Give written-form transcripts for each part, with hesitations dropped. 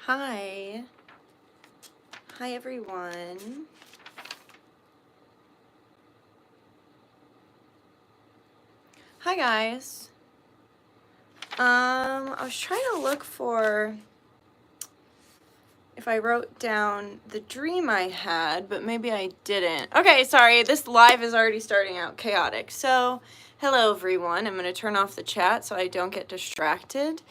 Hi. Hi, everyone. Hi, guys. I was trying to look for if I wrote down the dream I had, but maybe I didn't. Okay, sorry. This live is already starting out chaotic. So, hello, everyone. I'm going to turn off the chat so I don't get distracted.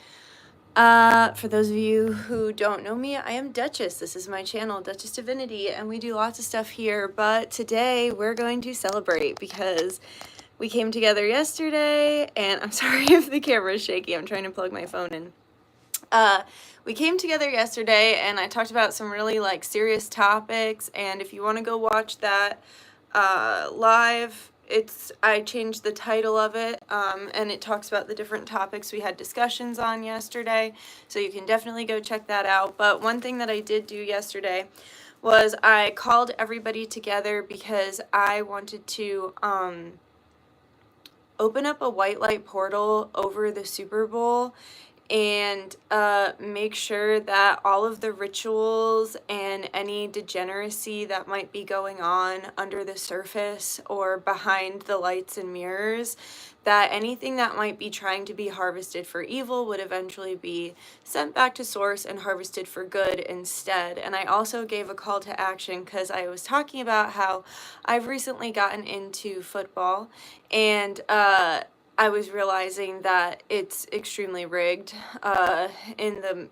For those of you who don't know me, I am Dutchess. This is my channel, Dutchess Divinity, and we do lots of stuff here, but today we're going to celebrate because we came together yesterday, and I'm sorry if the camera is shaky, I'm trying to plug my phone in. We came together yesterday, and I talked about some really, serious topics, and if you want to go watch that live, I changed the title of it, and it talks about the different topics we had discussions on yesterday, so you can definitely go check that out. But one thing that I did do yesterday was I called everybody together because I wanted to open up a white light portal over the Super Bowl and make sure that all of the rituals and any degeneracy that might be going on under the surface or behind the lights and mirrors, that anything that might be trying to be harvested for evil would eventually be sent back to source and harvested for good instead. And I also gave a call to action because I was talking about how I've recently gotten into football, and I was realizing that it's extremely rigged in the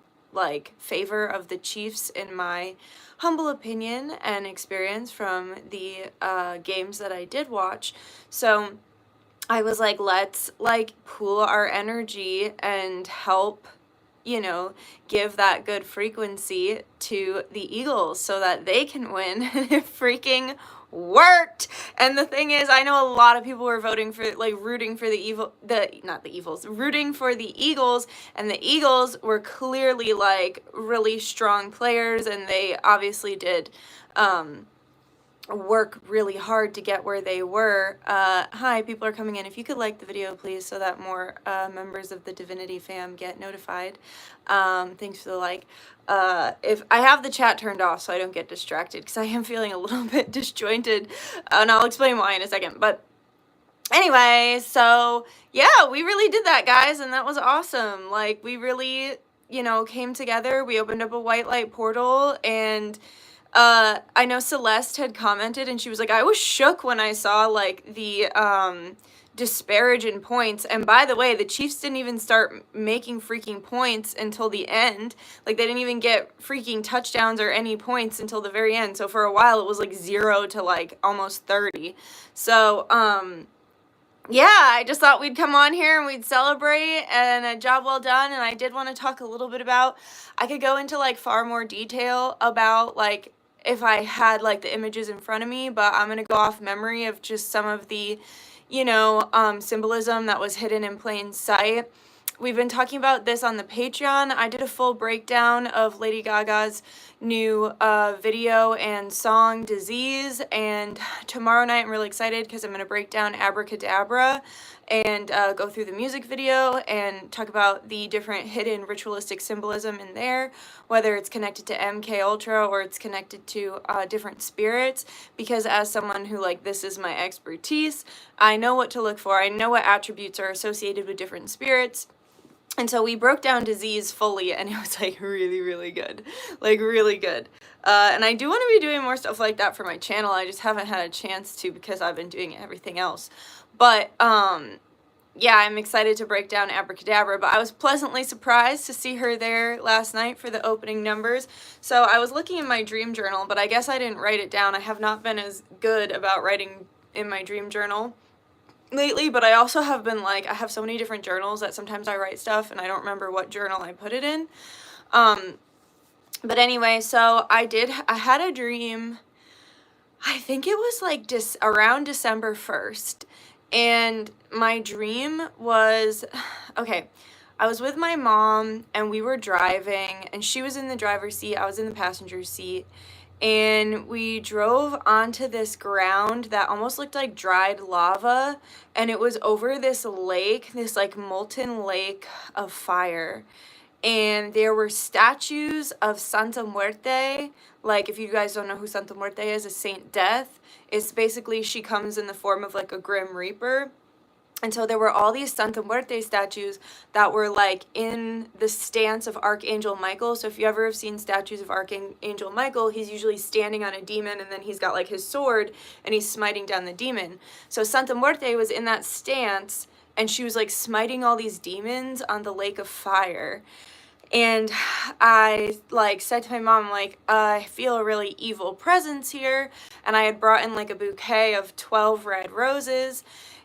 favor of the Chiefs, in my humble opinion and experience from the games that I did watch. So I was like, let's pool our energy and help, give that good frequency to the Eagles so that they can win. It freaking worked. And the thing is, I know a lot of people were voting for, rooting for rooting for the Eagles, and the Eagles were clearly really strong players, and they obviously did work really hard to get where they were. Hi, people are coming in. If you could like the video, please, so that more members of the Divinity fam get notified. Thanks for the like. If I have the chat turned off so I don't get distracted, because I am feeling a little bit disjointed, and I'll explain why in a second. But anyway, so yeah, we really did that, guys, and that was awesome. We really, came together. We opened up a white light portal, and I know Celeste had commented, and she was like, I was shook when I saw the disparage in points. And by the way, the Chiefs didn't even start making freaking points until the end. They didn't even get freaking touchdowns or any points until the very end. So for a while it was 0 to almost 30. So yeah, I just thought we'd come on here and we'd celebrate, and a job well done. And I did want to talk a little bit about, I could go into far more detail about if I had the images in front of me, but I'm going to go off memory of just some of the, symbolism that was hidden in plain sight. We've been talking about this on the Patreon. I did a full breakdown of Lady Gaga's new video and song, Disease, and tomorrow night I'm really excited because I'm going to break down Abracadabra and go through the music video and talk about the different hidden ritualistic symbolism in there, whether it's connected to MK Ultra or it's connected to different spirits, because as someone who this is my expertise, I know what to look for. I know what attributes are associated with different spirits. And so we broke down Disease fully, and it was really, really good. Really good. And I do want to be doing more stuff like that for my channel. I just haven't had a chance to because I've been doing everything else. But yeah, I'm excited to break down Abracadabra, but I was pleasantly surprised to see her there last night for the opening numbers. So I was looking in my dream journal, but I guess I didn't write it down. I have not been as good about writing in my dream journal lately, but I also have been I have so many different journals that sometimes I write stuff and I don't remember what journal I put it in. But anyway, so I had a dream, I think it was around December 1st, and my dream was, okay, I was with my mom and we were driving, and she was in the driver's seat, I was in the passenger seat, and we drove onto this ground that almost looked like dried lava, and it was over this lake, this molten lake of fire. and there were statues of Santa Muerte. Like, if you guys don't know who Santa Muerte is, a Saint Death. It's basically, she comes in the form of like a Grim Reaper. And so there were all these Santa Muerte statues that were like in the stance of Archangel Michael. So if you ever have seen statues of Archangel Michael, he's usually standing on a demon, and then he's got like his sword and he's smiting down the demon. So Santa Muerte was in that stance, and she was like smiting all these demons on the lake of fire. And I like said to my mom, like, I feel a really evil presence here. And I had brought in like a bouquet of 12 red roses.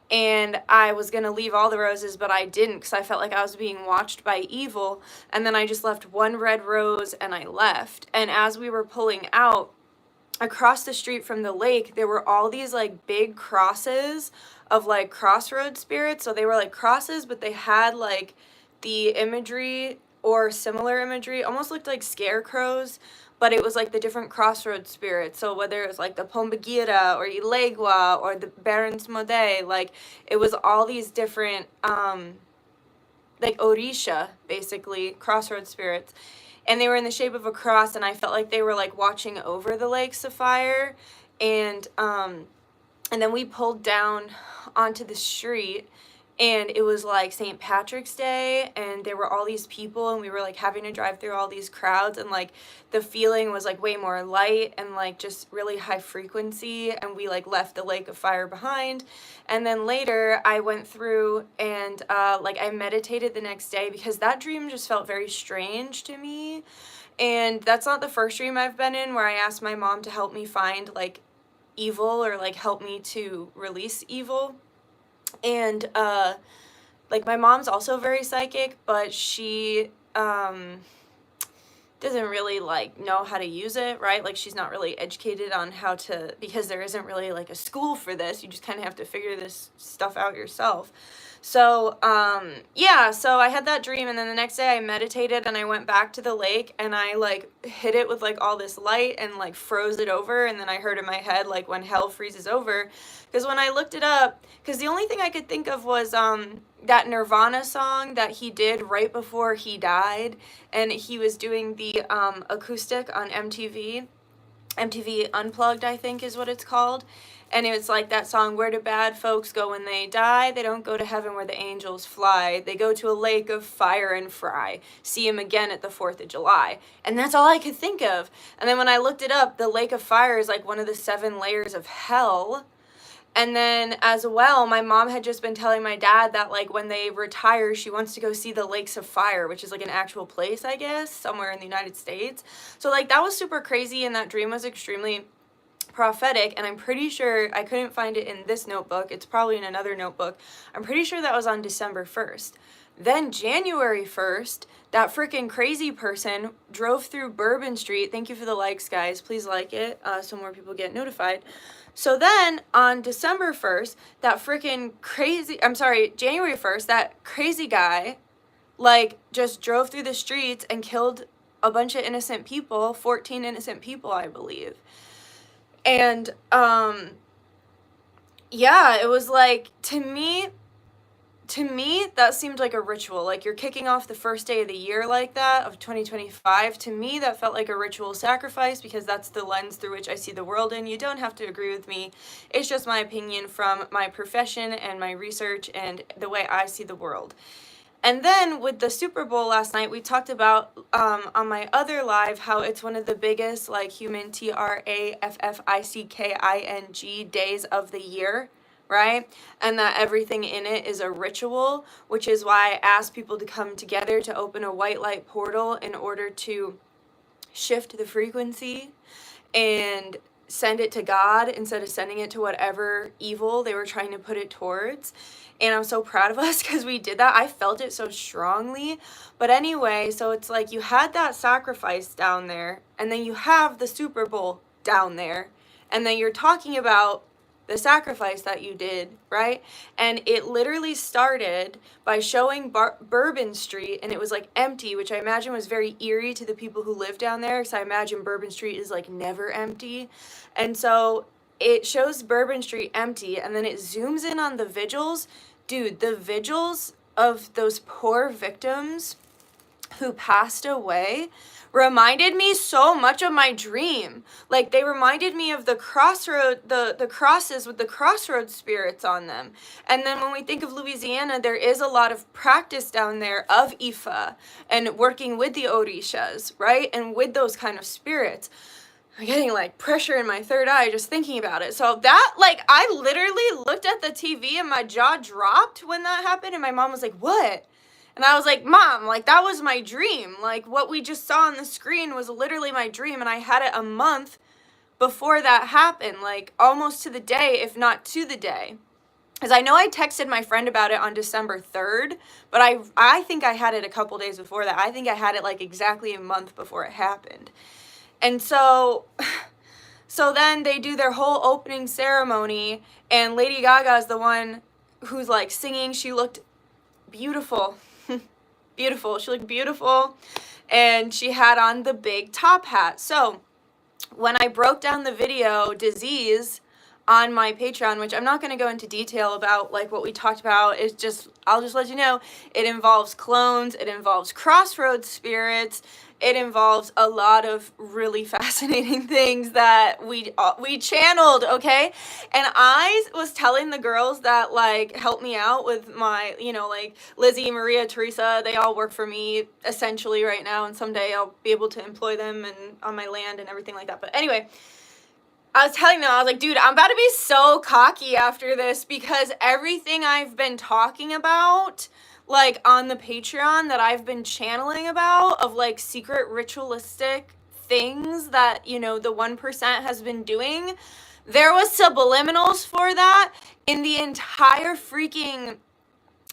And I was going to leave all the roses, but I didn't, because I felt like I was being watched by evil. And then I just left one red rose and I left. And as we were pulling out, across the street from the lake, there were all these like big crosses of like crossroad spirits. So they were like crosses, but they had like the imagery or similar imagery, almost looked like scarecrows, but it was like the different crossroad spirits. So whether it was like the Pombagira or Ilegua or the Barons Modé, like it was all these different like Orisha, basically, crossroad spirits. And they were in the shape of a cross, and I felt like they were like watching over the lakes of fire. And then we pulled down onto the street, and it was like St. Patrick's Day, and there were all these people, and we were like having to drive through all these crowds, and like the feeling was like way more light and like just really high frequency, and we like left the lake of fire behind. And then later I went through and like I meditated the next day, because that dream just felt very strange to me. And that's not the first dream I've been in where I asked my mom to help me find like evil, or like help me to release evil. And like my mom's also very psychic, but she doesn't really like know how to use it, right? Like she's not really educated on how to, because there isn't really like a school for this. You just kind of have to figure this stuff out yourself. So yeah, so I had that dream, and then the next day I meditated and I went back to the lake, and I like hit it with like all this light and like froze it over. And then I heard in my head like when hell freezes over, because when I looked it up, because the only thing I could think of was that Nirvana song that he did right before he died, and he was doing the acoustic on MTV Unplugged, I think is what it's called. And it was like that song, where do bad folks go when they die? They don't go to heaven where the angels fly. They go to a lake of fire and fry. See him again at the 4th of July. And that's all I could think of. And then when I looked it up, the lake of fire is like one of the 7 layers of hell. And then as well, my mom had just been telling my dad that like when they retire, she wants to go see the Lakes of Fire, which is like an actual place, I guess, somewhere in the United States. So like that was super crazy, and that dream was extremely prophetic, and I'm pretty sure I couldn't find it in this notebook. It's probably in another notebook. I'm pretty sure that was on December 1st. Then January 1st, that freaking crazy person drove through Bourbon Street. Thank you for the likes, guys. Please like it so more people get notified. So then on December 1st, that freaking crazy, January 1st, that crazy guy like just drove through the streets and killed a bunch of innocent people, 14 innocent people, I believe. And yeah, it was like, to me that seemed like a ritual. Like you're kicking off the first day of the year like that, of 2025. To me that felt like a ritual sacrifice, because that's the lens through which I see the world in. You don't have to agree with me. It's just my opinion from my profession and my research and the way I see the world. And then with the Super Bowl last night, we talked about on my other live how it's one of the biggest like human trafficking days of the year, right? And that everything in it is a ritual, which is why I asked people to come together to open a white light portal in order to shift the frequency and send it to God instead of sending it to whatever evil they were trying to put it towards. And I'm so proud of us because we did that. I felt it so strongly. But anyway, so it's like you had that sacrifice down there, and then you have the Super Bowl down there, and then you're talking about the sacrifice that you did, right? And it literally started by showing Bourbon Street, and it was like empty, which I imagine was very eerie to the people who live down there, because I imagine Bourbon Street is like never empty. And so it shows Bourbon Street empty, and then it zooms in on the vigils. Dude, the vigils of those poor victims who passed away reminded me so much of my dream. Like, they reminded me of the crosses with the crossroad spirits on them. And then when we think of Louisiana, there is a lot of practice down there of Ifa and working with the Orishas, right? And with those kind of spirits. I'm getting like pressure in my third eye just thinking about it. So that, like, I literally looked at the TV and my jaw dropped when that happened. And my mom was like, what? And I was like, Mom, like, that was my dream. Like, what we just saw on the screen was literally my dream. And I had it a month before that happened, like, almost to the day, if not to the day. Because I know I texted my friend about it on December 3rd, but I think I had it a couple days before that. I think I had it, like, exactly a month before it happened. And so then they do their whole opening ceremony, and Lady Gaga is the one who's, like, singing. She looked beautiful. Beautiful. She looked beautiful, and she had on the big top hat. So when I broke down the video Disease on my Patreon, which I'm not going to go into detail about, like, what we talked about, it's just, I'll just let you know, it involves clones, it involves crossroads spirits, it involves a lot of really fascinating things that we channeled, okay? And I was telling the girls that, like, help me out with my, you know, like, Lizzie, Maria, Teresa, they all work for me essentially right now, and someday I'll be able to employ them and on my land and everything like that. But anyway, I was telling them, I was like, dude, I'm about to be so cocky after this, because everything I've been talking about, like, on the Patreon that I've been channeling about, of, like, secret ritualistic things that, you know, the 1% has been doing, there was subliminals for that in the entire freaking,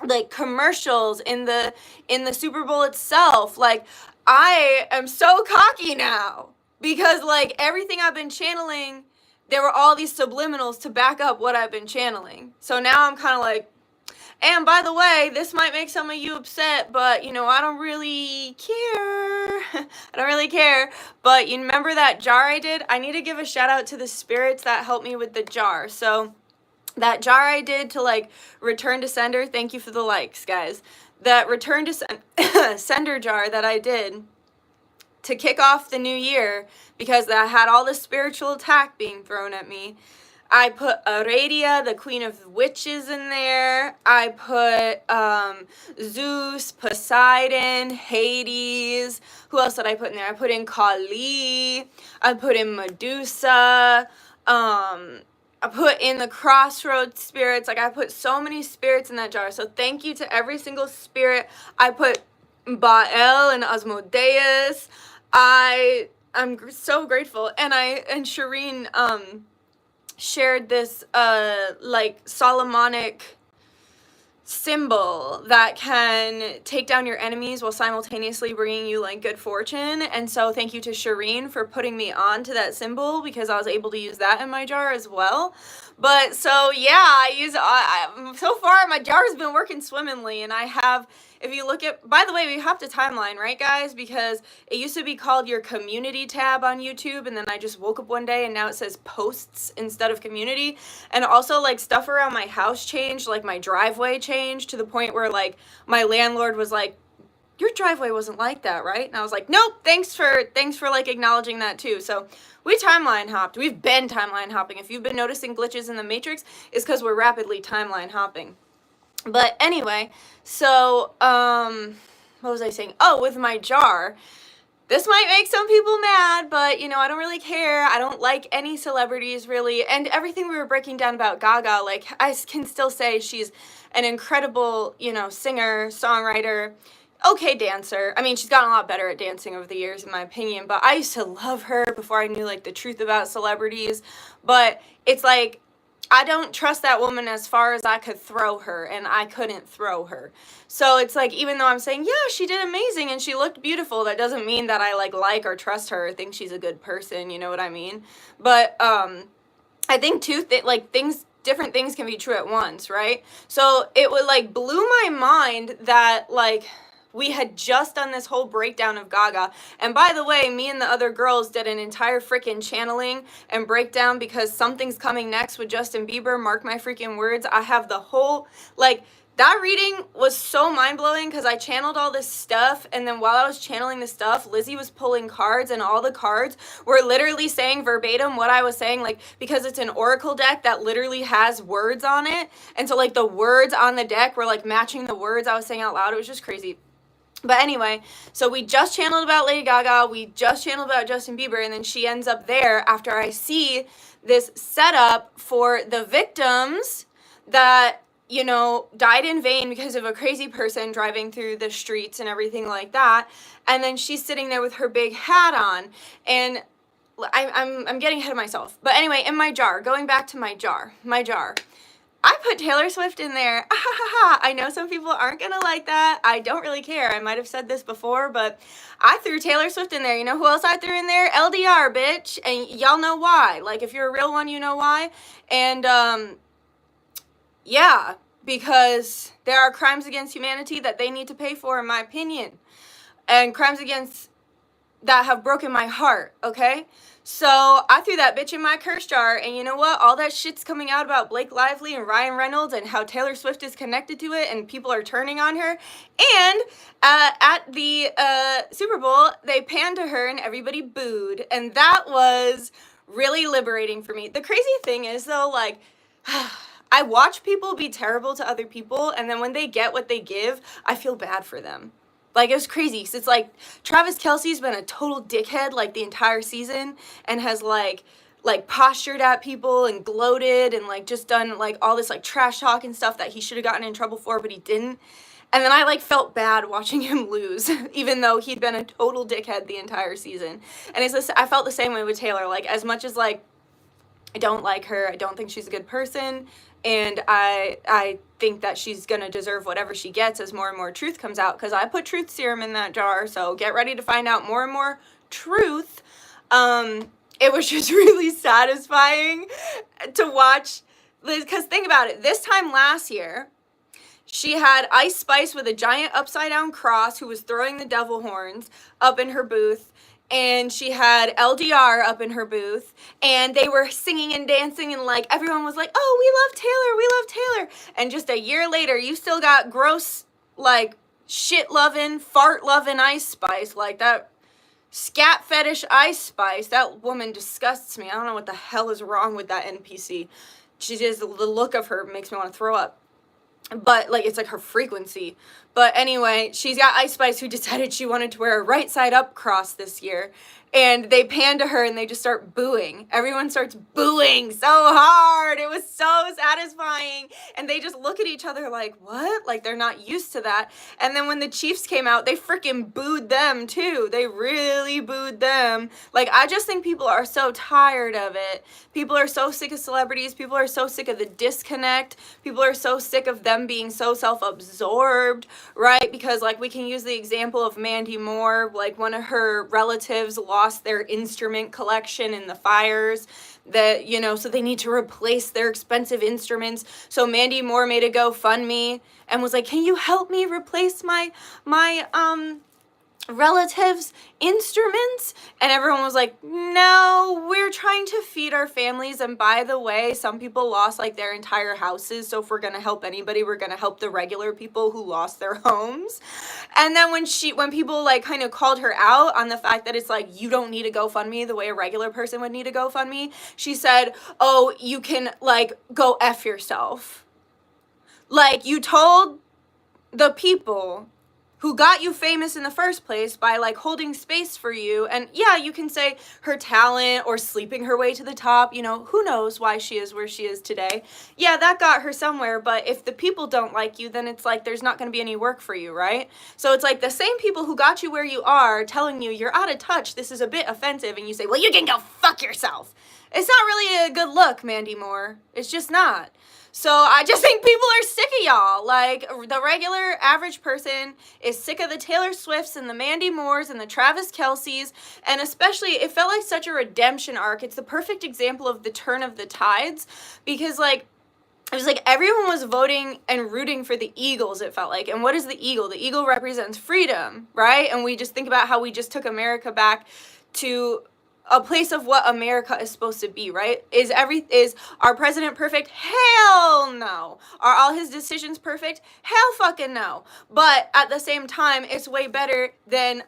like, commercials, in the Super Bowl itself. Like, I am so cocky now, because, like, everything I've been channeling, there were all these subliminals to back up what I've been channeling. So now I'm kind of like, and by the way, this might make some of you upset, but, you know, I don't really care. I don't really care. But you remember that jar I did? I need to give a shout out to the spirits that helped me with the jar. So that jar I did to, like, return to sender, thank you for the likes, guys. That return to sender jar that I did to kick off the new year, because I had all this spiritual attack being thrown at me. I put Aradia, the queen of witches, in there. I put Zeus, Poseidon, Hades. Who else did I put in there? I put in Kali. I put in Medusa. I put in the crossroads spirits. Like, I put so many spirits in that jar. So thank you to every single spirit. I put Baal and Asmodeus. I'm so grateful. And Shireen shared this like Solomonic symbol that can take down your enemies while simultaneously bringing you, like, good fortune. And so thank you to Shireen for putting me on to that symbol, because I was able to use that in my jar as well. But so yeah, so far my jar has been working swimmingly, and I have, if you look at, by the way, we hopped a timeline, right, guys? Because it used to be called your community tab on YouTube, and then I just woke up one day and now it says posts instead of community. And also, like, stuff around my house changed, like my driveway changed to the point where, like, my landlord was like, your driveway wasn't like that, right? And I was like, nope, thanks for like acknowledging that too. So we timeline hopped. We've been timeline hopping. If you've been noticing glitches in the Matrix, it's because we're rapidly timeline hopping. But anyway, so, what was I saying? Oh, with my jar, this might make some people mad, but, you know, I don't really care. I don't like any celebrities, really. And everything we were breaking down about Gaga, like, I can still say she's an incredible, you know, singer, songwriter, okay dancer. I mean, she's gotten a lot better at dancing over the years, in my opinion, but I used to love her before I knew, like, the truth about celebrities. But it's like, I don't trust that woman as far as I could throw her, and I couldn't throw her. So it's like, even though I'm saying, yeah, she did amazing and she looked beautiful, that doesn't mean that I, like or trust her or think she's a good person, you know what I mean? But I think too, different things can be true at once, right? So it would, like, blew my mind that, like, we had just done this whole breakdown of Gaga. And by the way, me and the other girls did an entire freaking channeling and breakdown, because something's coming next with Justin Bieber. Mark my freaking words. I have the whole, like, that reading was so mind-blowing because I channeled all this stuff, and then while I was channeling the stuff, Lizzie was pulling cards, and all the cards were literally saying verbatim what I was saying, like, because it's an oracle deck that literally has words on it, and so, like, the words on the deck were, like, matching the words I was saying out loud. It was just crazy. But anyway, so we just channeled about Lady Gaga, we just channeled about Justin Bieber, and then she ends up there after I see this setup for the victims that, you know, died in vain because of a crazy person driving through the streets and everything like that. And then she's sitting there with her big hat on, and I'm getting ahead of myself. But anyway, in my jar, going back to my jar, I put Taylor Swift in there. I know some people aren't gonna like that. I don't really care. I might have said this before, but I threw Taylor Swift in there. You know who else I threw in there? LDR, bitch. And y'all know why. Like, if you're a real one, you know why. And, yeah, because there are crimes against humanity that they need to pay for, in my opinion. And crimes against that have broken my heart, okay? So I threw that bitch in my curse jar, and you know what? All that shit's coming out about Blake Lively and Ryan Reynolds and how Taylor Swift is connected to it, and people are turning on her. And at the Super Bowl, they panned to her and everybody booed, and that was really liberating for me. The crazy thing is, though, like, I watch people be terrible to other people, and then when they get what they give, I feel bad for them. Like, it was crazy. So it's like Travis Kelce's been a total dickhead like the entire season, and has like postured at people and gloated and like just done like all this like trash talk and stuff that he should have gotten in trouble for, but he didn't. And then I like felt bad watching him lose, even though he'd been a total dickhead the entire season. And it's I felt the same way with Taylor. Like, as much as like I don't like her, I don't think she's a good person, and I think that she's gonna deserve whatever she gets as more and more truth comes out, because I put truth serum in that jar, so get ready to find out more and more truth. It was just really satisfying to watch Liz, because think about it, this time last year, she had Ice Spice with a giant upside down cross who was throwing the devil horns up in her booth, and she had LDR up in her booth, and they were singing and dancing, and like everyone was like, oh, we love Taylor, and just a year later you still got gross, like, shit loving, fart loving Ice Spice, like that scat fetish Ice Spice. That woman disgusts me. I don't know what the hell is wrong with that NPC. She just, the look of her makes me want to throw up. But, like, it's like her frequency. But anyway, she's got Ice Spice, who decided she wanted to wear a right side up cross this year. And they pan to her and they just start booing. Everyone starts booing so hard. It was so satisfying. And they just look at each other like, what? Like, they're not used to that. And then when the Chiefs came out, they freaking booed them too. They really booed them. Like, I just think people are so tired of it. People are so sick of celebrities. People are so sick of the disconnect. People are so sick of them being so self-absorbed, right? Because, like, we can use the example of Mandy Moore. Like, one of her relatives lost their instrument collection in the fires, that, you know, so they need to replace their expensive instruments. So Mandy Moore made a GoFundMe and was like, can you help me replace my relatives' instruments? And everyone was like, no, we're trying to feed our families, and by the way, some people lost like their entire houses, so if we're gonna help anybody, we're gonna help the regular people who lost their homes. And then when people like kind of called her out on the fact that it's like, you don't need a GoFundMe the way a regular person would need a GoFundMe, she said, oh, you can like go F yourself. Like, you told the people who got you famous in the first place by like holding space for you, and yeah, you can say her talent or sleeping her way to the top, you know, who knows why she is where she is today. Yeah, that got her somewhere, but if the people don't like you, then it's like there's not going to be any work for you, right? So it's like the same people who got you where you are telling you you're out of touch, this is a bit offensive, and you say, well, you can go fuck yourself. It's not really a good look, Mandy Moore. It's just not. So I just think people are sick of y'all. Like, the regular average person is sick of the Taylor Swifts and the Mandy Moores and the Travis Kelce's, and especially, it felt like such a redemption arc. It's the perfect example of the turn of the tides, because like, it was like everyone was voting and rooting for the Eagles, it felt like. And what is the eagle? The eagle represents freedom, right? And we just think about how we just took America back to a place of what America is supposed to be, right? Is our president perfect? Hell no. Are all his decisions perfect? Hell fucking no. But at the same time, it's way better than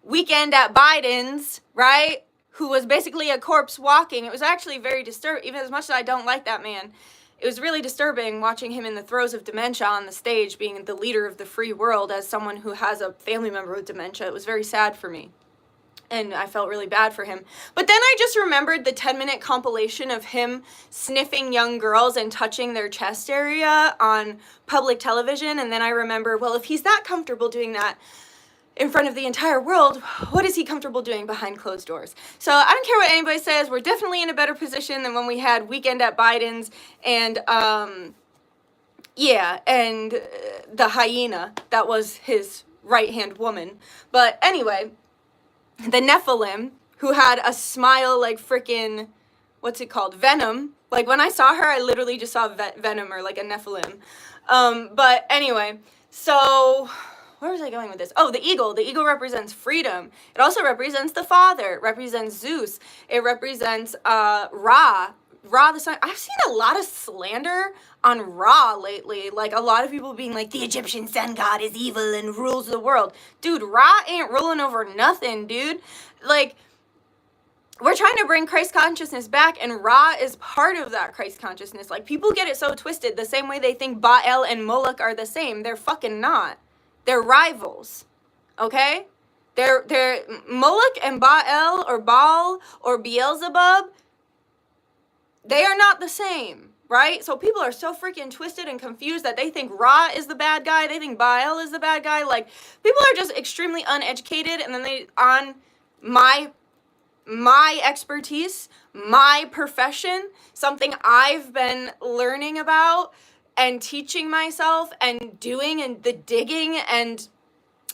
Weekend at Biden's, right? Who was basically a corpse walking. It was actually very disturbing, even as much as I don't like that man. It was really disturbing watching him in the throes of dementia on the stage, being the leader of the free world as someone who has a family member with dementia. It was very sad for me. And I felt really bad for him. But then I just remembered the 10-minute compilation of him sniffing young girls and touching their chest area on public television. And then I remember, well, if he's that comfortable doing that in front of the entire world, what is he comfortable doing behind closed doors? So I don't care what anybody says. We're definitely in a better position than when we had Weekend at Biden's and, the hyena that was his right-hand woman. But anyway, the Nephilim, who had a smile like freaking, what's it called? Venom. Like when I saw her, I literally just saw Venom or like a Nephilim. But anyway, so where was I going with this? Oh, the eagle. The eagle represents freedom. It also represents the father. It represents Zeus. It represents Ra the sun. I've seen a lot of slander on Ra lately. Like a lot of people being like, the Egyptian sun god is evil and rules the world. Dude, Ra ain't ruling over nothing, dude. Like, we're trying to bring Christ consciousness back, and Ra is part of that Christ consciousness. Like, people get it so twisted the same way they think Baal and Moloch are the same. They're fucking not. They're rivals, okay? They're Moloch and Baal or Beelzebub, they are not the same, right? So people are so freaking twisted and confused that they think Ra is the bad guy, they think Baal is the bad guy. Like, people are just extremely uneducated, and then they, on my expertise, my profession, something I've been learning about and teaching myself and doing and the digging and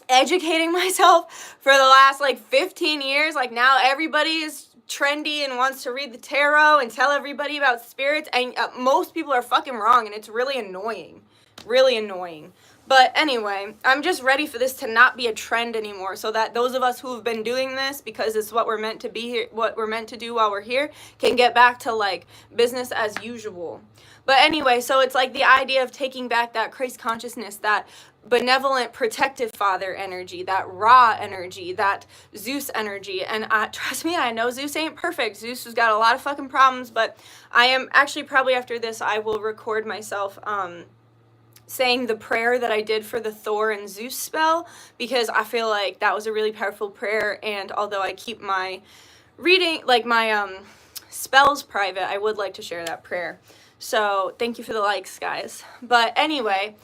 educating myself for the last like 15 years. Like now everybody is trendy and wants to read the tarot and tell everybody about spirits, and most people are fucking wrong, and it's really annoying. But anyway, I'm just ready for this to not be a trend anymore, so that those of us who have been doing this because it's what we're meant to be here, what we're meant to do while we're here, can get back to like business as usual. But anyway, so it's like the idea of taking back that Christ consciousness, that benevolent protective father energy, that Ra energy, that Zeus energy. And trust me, I know Zeus ain't perfect. Zeus has got a lot of fucking problems, but I am actually, probably after this, I will record myself saying the prayer that I did for the Thor and Zeus spell, because I feel like that was a really powerful prayer. And although I keep my reading, like my spells private, I would like to share that prayer. So thank you for the likes, guys. But anyway,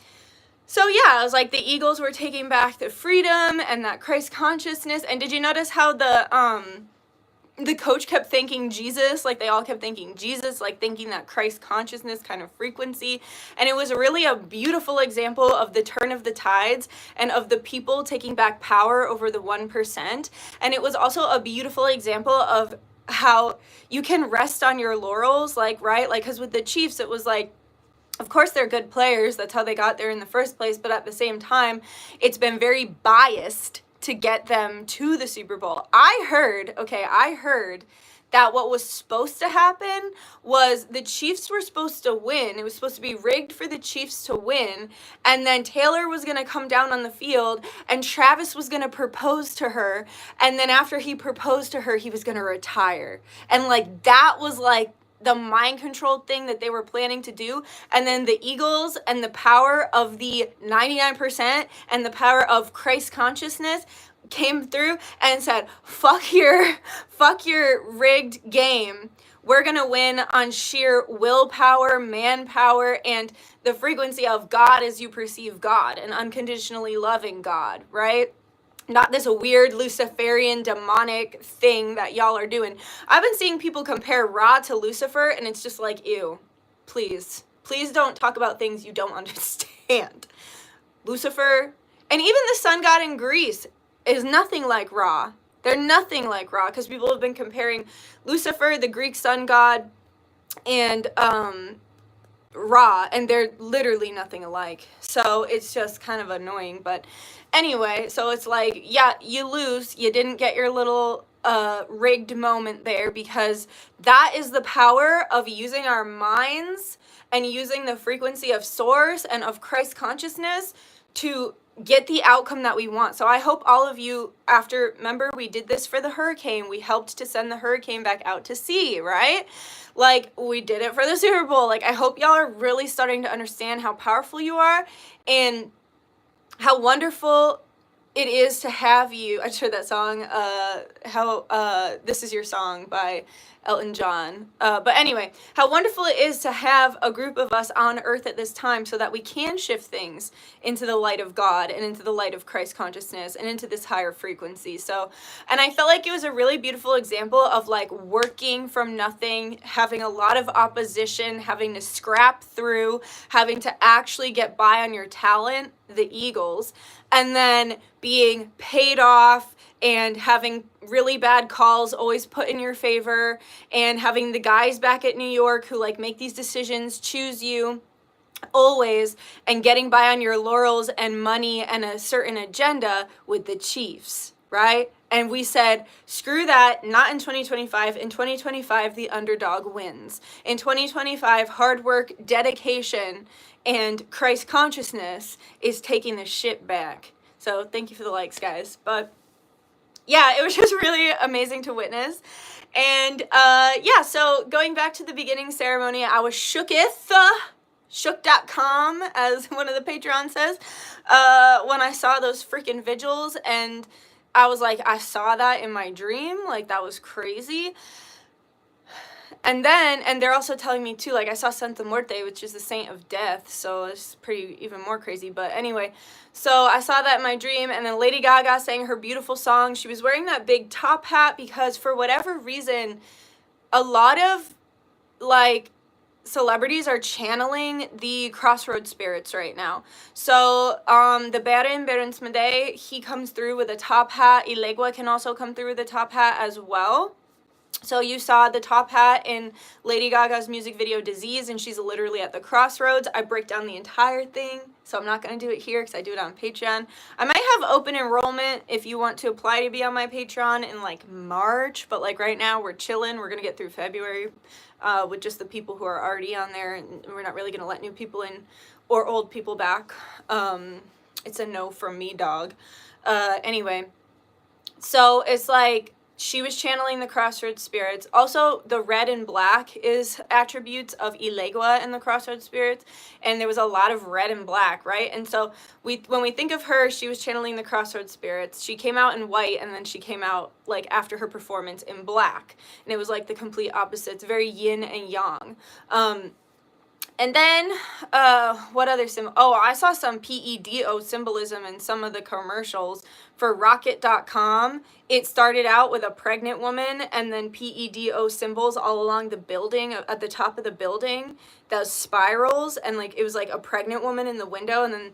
so yeah, it was like the eagles were taking back the freedom and that Christ consciousness. And did you notice how the coach kept thanking Jesus? Like they all kept thanking Jesus, like thinking that Christ consciousness kind of frequency. And it was really a beautiful example of the turn of the tides and of the people taking back power over the 1%. And it was also a beautiful example of how you can rest on your laurels, like, right? Like, because with the Chiefs, it was like, of course they're good players, that's how they got there in the first place, but at the same time, it's been very biased to get them to the Super Bowl. I heard that what was supposed to happen was the Chiefs were supposed to win. It was supposed to be rigged for the Chiefs to win, and then Taylor was going to come down on the field, and Travis was going to propose to her, and then after he proposed to her, he was going to retire. And like that was like the mind control thing that they were planning to do. And then the Eagles and the power of the 99% and the power of Christ consciousness came through and said, fuck your rigged game. We're going to win on sheer willpower, manpower, and the frequency of God as you perceive God, and unconditionally loving God, right? Not this weird Luciferian demonic thing that y'all are doing. I've been seeing people compare Ra to Lucifer, and it's just like, ew. Please don't talk about things you don't understand. Lucifer, and even the sun god in Greece, is nothing like Ra. They're nothing like Ra, because people have been comparing Lucifer, the Greek sun god, and Ra, and they're literally nothing alike. So it's just kind of annoying. But anyway, so it's like, yeah, you lose. You didn't get your little rigged moment there, because that is the power of using our minds and using the frequency of source and of Christ consciousness to get the outcome that we want. So I hope all of you, remember we did this for the hurricane, we helped to send the hurricane back out to sea, right? Like, we did it for the Super Bowl. Like, I hope y'all are really starting to understand how powerful you are and how wonderful it is to have you. I just heard that song, This Is Your Song by Elton John. But anyway, how wonderful it is to have a group of us on earth at this time so that we can shift things into the light of God and into the light of Christ consciousness and into this higher frequency. So, and I felt like it was a really beautiful example of like working from nothing, having a lot of opposition, having to scrap through, having to actually get by on your talent, the Eagles, and then being paid off and having really bad calls always put in your favor, and having the guys back at New York who like make these decisions choose you always, and getting by on your laurels and money and a certain agenda with the Chiefs, right? And we said, screw that, not in 2025. In 2025, the underdog wins. In 2025, hard work, dedication, and Christ consciousness is taking the shit back. So thank you for the likes, guys. But yeah, it was just really amazing to witness. And yeah, so going back to the beginning ceremony, I was shooketh, shook.com, as one of the Patreons says, when I saw those freaking vigils, and I was like, I saw that in my dream, like that was crazy. And then, and they're also telling me too, like I saw Santa Muerte, which is the saint of death, so it's pretty, even more crazy. But anyway, so I saw that in my dream, and then Lady Gaga sang her beautiful song. She was wearing that big top hat because for whatever reason, a lot of like celebrities are channeling the crossroad spirits right now. So the Baron Smede, he comes through with a top hat. Ilegua can also come through with a top hat as well. So you saw the top hat in Lady Gaga's music video Disease, and she's literally at the crossroads. I break down the entire thing, so I'm not going to do it here because I do it on Patreon. I might have open enrollment if you want to apply to be on my Patreon in like March, but like right now we're chilling. We're going to get through February with just the people who are already on there, and we're not really going to let new people in or old people back. It's a no from me, dog. Anyway, so it's like, she was channeling the crossroads spirits. Also, the red and black is attributes of Ilegua and the crossroads spirits, and there was a lot of red and black, right? And so when we think of her, she was channeling the crossroads spirits. She came out in white, and then she came out like after her performance in black, and it was like the complete opposites, very yin and yang. And then, what other symbol? Oh, I saw some PEDO symbolism in some of the commercials for Rocket.com. It started out with a pregnant woman and then PEDO symbols all along the building, at the top of the building, those spirals, and like it was like a pregnant woman in the window. And then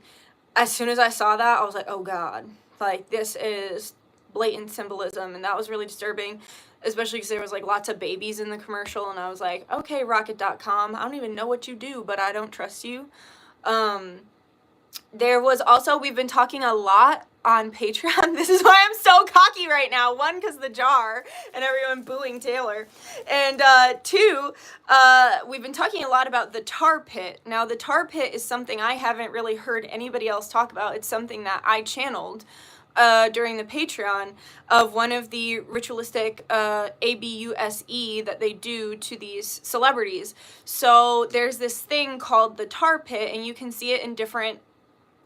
as soon as I saw that, I was like, oh God, like this is blatant symbolism, and that was really disturbing. Especially because there was like lots of babies in the commercial, and I was like, okay, Rocket.com, I don't even know what you do, but I don't trust you. There was also, we've been talking a lot on Patreon. This is why I'm so cocky right now. One, because the jar and everyone booing Taylor. And two, we've been talking a lot about the tar pit. Now, the tar pit is something I haven't really heard anybody else talk about. It's something that I channeled during the Patreon of one of the ritualistic ABUSE that they do to these celebrities. So there's this thing called the tar pit, and you can see it in different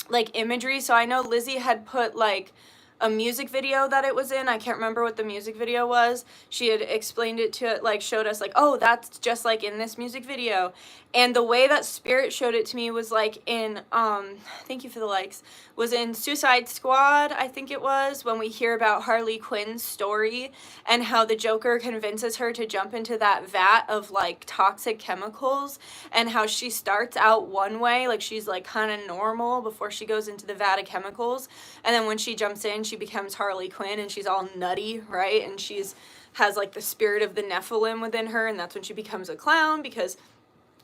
like imagery. So I know Lizzie had put like a music video that it was in. I can't remember what the music video was. She had explained it to, like, showed us like, oh, that's just like in this music video. And the way that Spirit showed it to me was like in, thank you for the likes, was in Suicide Squad, I think it was, when we hear about Harley Quinn's story and how the Joker convinces her to jump into that vat of like toxic chemicals, and how she starts out one way, like she's like kind of normal before she goes into the vat of chemicals, and then when she jumps in, she becomes Harley Quinn, and she's all nutty, right? And has like the spirit of the Nephilim within her, and that's when she becomes a clown, because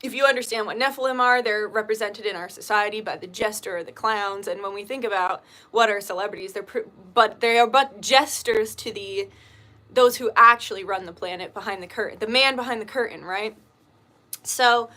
if you understand what Nephilim are, they're represented in our society by the jester or the clowns. And when we think about what are celebrities, they are but jesters to those who actually run the planet behind the curtain, the man behind the curtain, right? So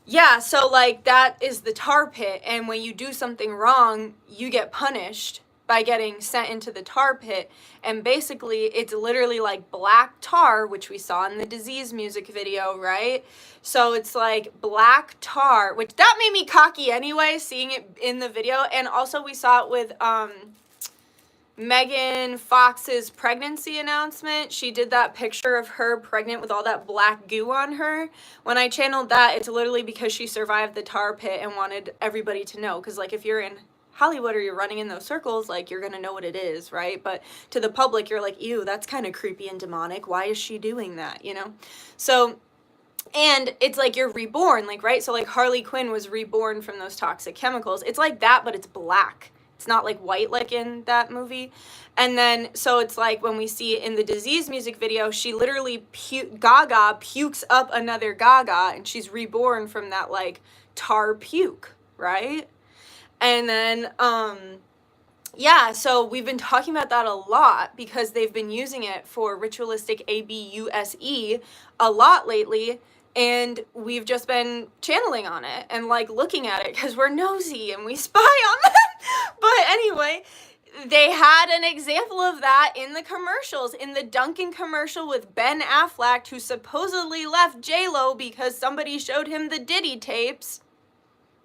yeah, so like that is the tar pit, and when you do something wrong, you get punished by getting sent into the tar pit. And basically it's literally like black tar, which we saw in the Disease music video, right? So it's like black tar, which that made me cocky anyway, seeing it in the video. And also we saw it with Megan Fox's pregnancy announcement. She did that picture of her pregnant with all that black goo on her. When I channeled that, it's literally because she survived the tar pit and wanted everybody to know. Because like if you're in Hollywood or you're running in those circles, like you're gonna know what it is, right? But to the public, you're like, ew, that's kind of creepy and demonic. Why is she doing that, you know? So, and it's like you're reborn, like, right? So like Harley Quinn was reborn from those toxic chemicals. It's like that, but it's black. It's not like white like in that movie. And then, so it's like when we see in the Disease music video, she literally, Gaga pukes up another Gaga, and she's reborn from that like tar puke, right? And then, yeah, so we've been talking about that a lot because they've been using it for ritualistic ABUSE a lot lately. And we've just been channeling on it and like looking at it because we're nosy and we spy on them. But anyway, they had an example of that in the commercials, in the Dunkin' commercial with Ben Affleck, who supposedly left J-Lo because somebody showed him the Diddy tapes.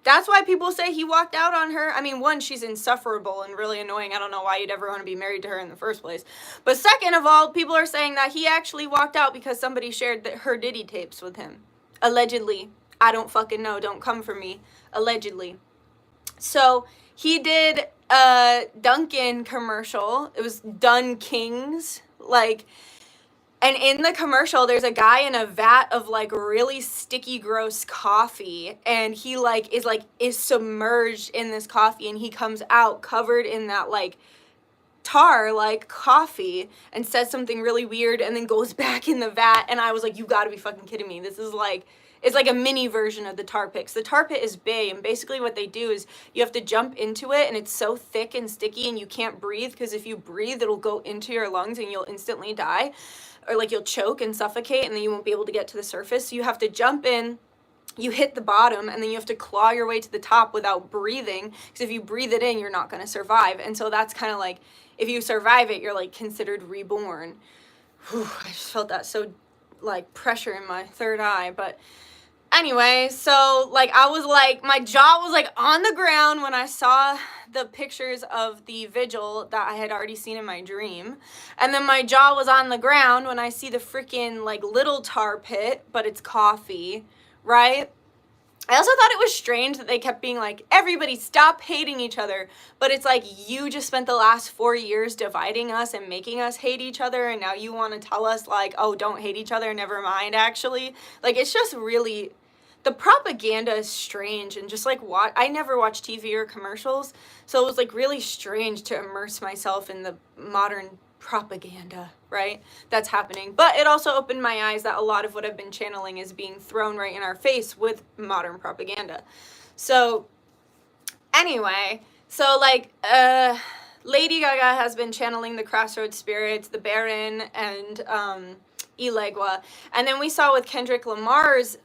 That's why people say he walked out on her. I mean, one, she's insufferable and really annoying. I don't know why you'd ever want to be married to her in the first place. But second of all, people are saying that he actually walked out because somebody shared her Diddy tapes with him. Allegedly. I don't fucking know. Don't come for me. Allegedly. So he did a Dunkin' commercial. It was Dun Kings. Like, and in the commercial, there's a guy in a vat of like really sticky, gross coffee, and he is submerged in this coffee, and he comes out covered in that like tar like coffee and says something really weird and then goes back in the vat. And I was like, you gotta be fucking kidding me. This is like, it's like a mini version of the tar pits. The tar pit is big, and basically what they do is you have to jump into it, and it's so thick and sticky and you can't breathe, because if you breathe it'll go into your lungs and you'll instantly die, or like you'll choke and suffocate, and then you won't be able to get to the surface. So you have to jump in, you hit the bottom, and then you have to claw your way to the top without breathing, because if you breathe it in you're not going to survive. And so that's kind of like, if you survive it, you're like considered reborn. Whew, I just felt that so like pressure in my third eye. But anyway, so like I was like, my jaw was like on the ground when I saw the pictures of the vigil that I had already seen in my dream. And then my jaw was on the ground when I see the freaking like little tar pit, but it's coffee, right? I also thought it was strange that they kept being like, everybody stop hating each other. But it's like, you just spent the last 4 years dividing us and making us hate each other, and now you want to tell us like, oh, don't hate each other, never mind, actually. Like, it's just really, the propaganda is strange. And just like, I never watch TV or commercials, so it was like really strange to immerse myself in the modern propaganda, right, that's happening. But it also opened my eyes that a lot of what I've been channeling is being thrown right in our face with modern propaganda. So anyway, so like Lady Gaga has been channeling the Crossroads spirits, the Baron, and Elegua. And then we saw with Kendrick Lamar's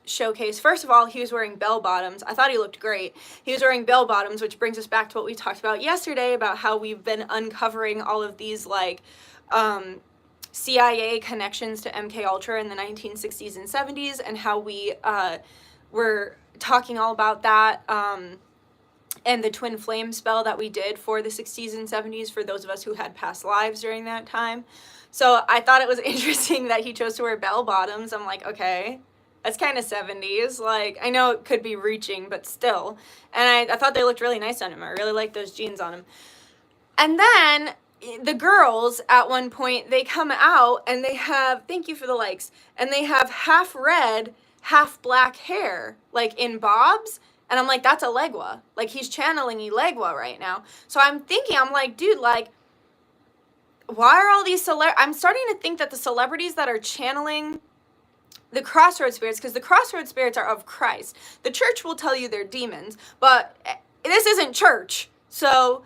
showcase, first of all, he was wearing bell bottoms. I thought he looked great. He was wearing bell bottoms, which brings us back to what we talked about yesterday about how we've been uncovering all of these like CIA connections to MK Ultra in the 1960s and 70s, and how we were talking all about that and the twin flame spell that we did for the 60s and 70s for those of us who had past lives during that time. So I thought it was interesting that he chose to wear bell bottoms. I'm like, okay, that's kind of 70s. Like, I know it could be reaching, but still. And I thought they looked really nice on him. I really liked those jeans on him. And then the girls at one point, they come out and they have, thank you for the likes, and they have half red, half black hair, like in bobs. And I'm like, that's Elegua. Like, he's channeling Elegua right now. So I'm thinking, I'm like, dude, like, why are all these I'm starting to think that the celebrities that are channeling the Crossroads spirits, because the Crossroads spirits are of Christ. The church will tell you they're demons, but this isn't church. So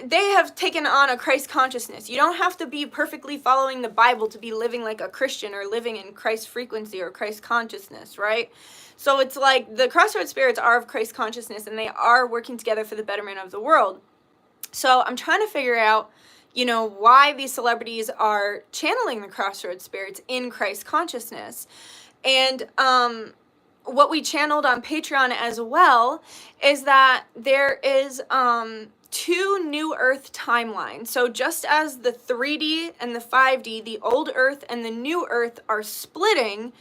they have taken on a Christ consciousness. You don't have to be perfectly following the Bible to be living like a Christian or living in Christ frequency or Christ consciousness, right? So it's like the Crossroads spirits are of Christ consciousness, and they are working together for the betterment of the world. So I'm trying to figure out, why these celebrities are channeling the Crossroads spirits in Christ consciousness. And what we channeled on Patreon as well is that there is 2 new Earth timelines. So just as the 3D and the 5D, the old Earth and the new Earth are splitting,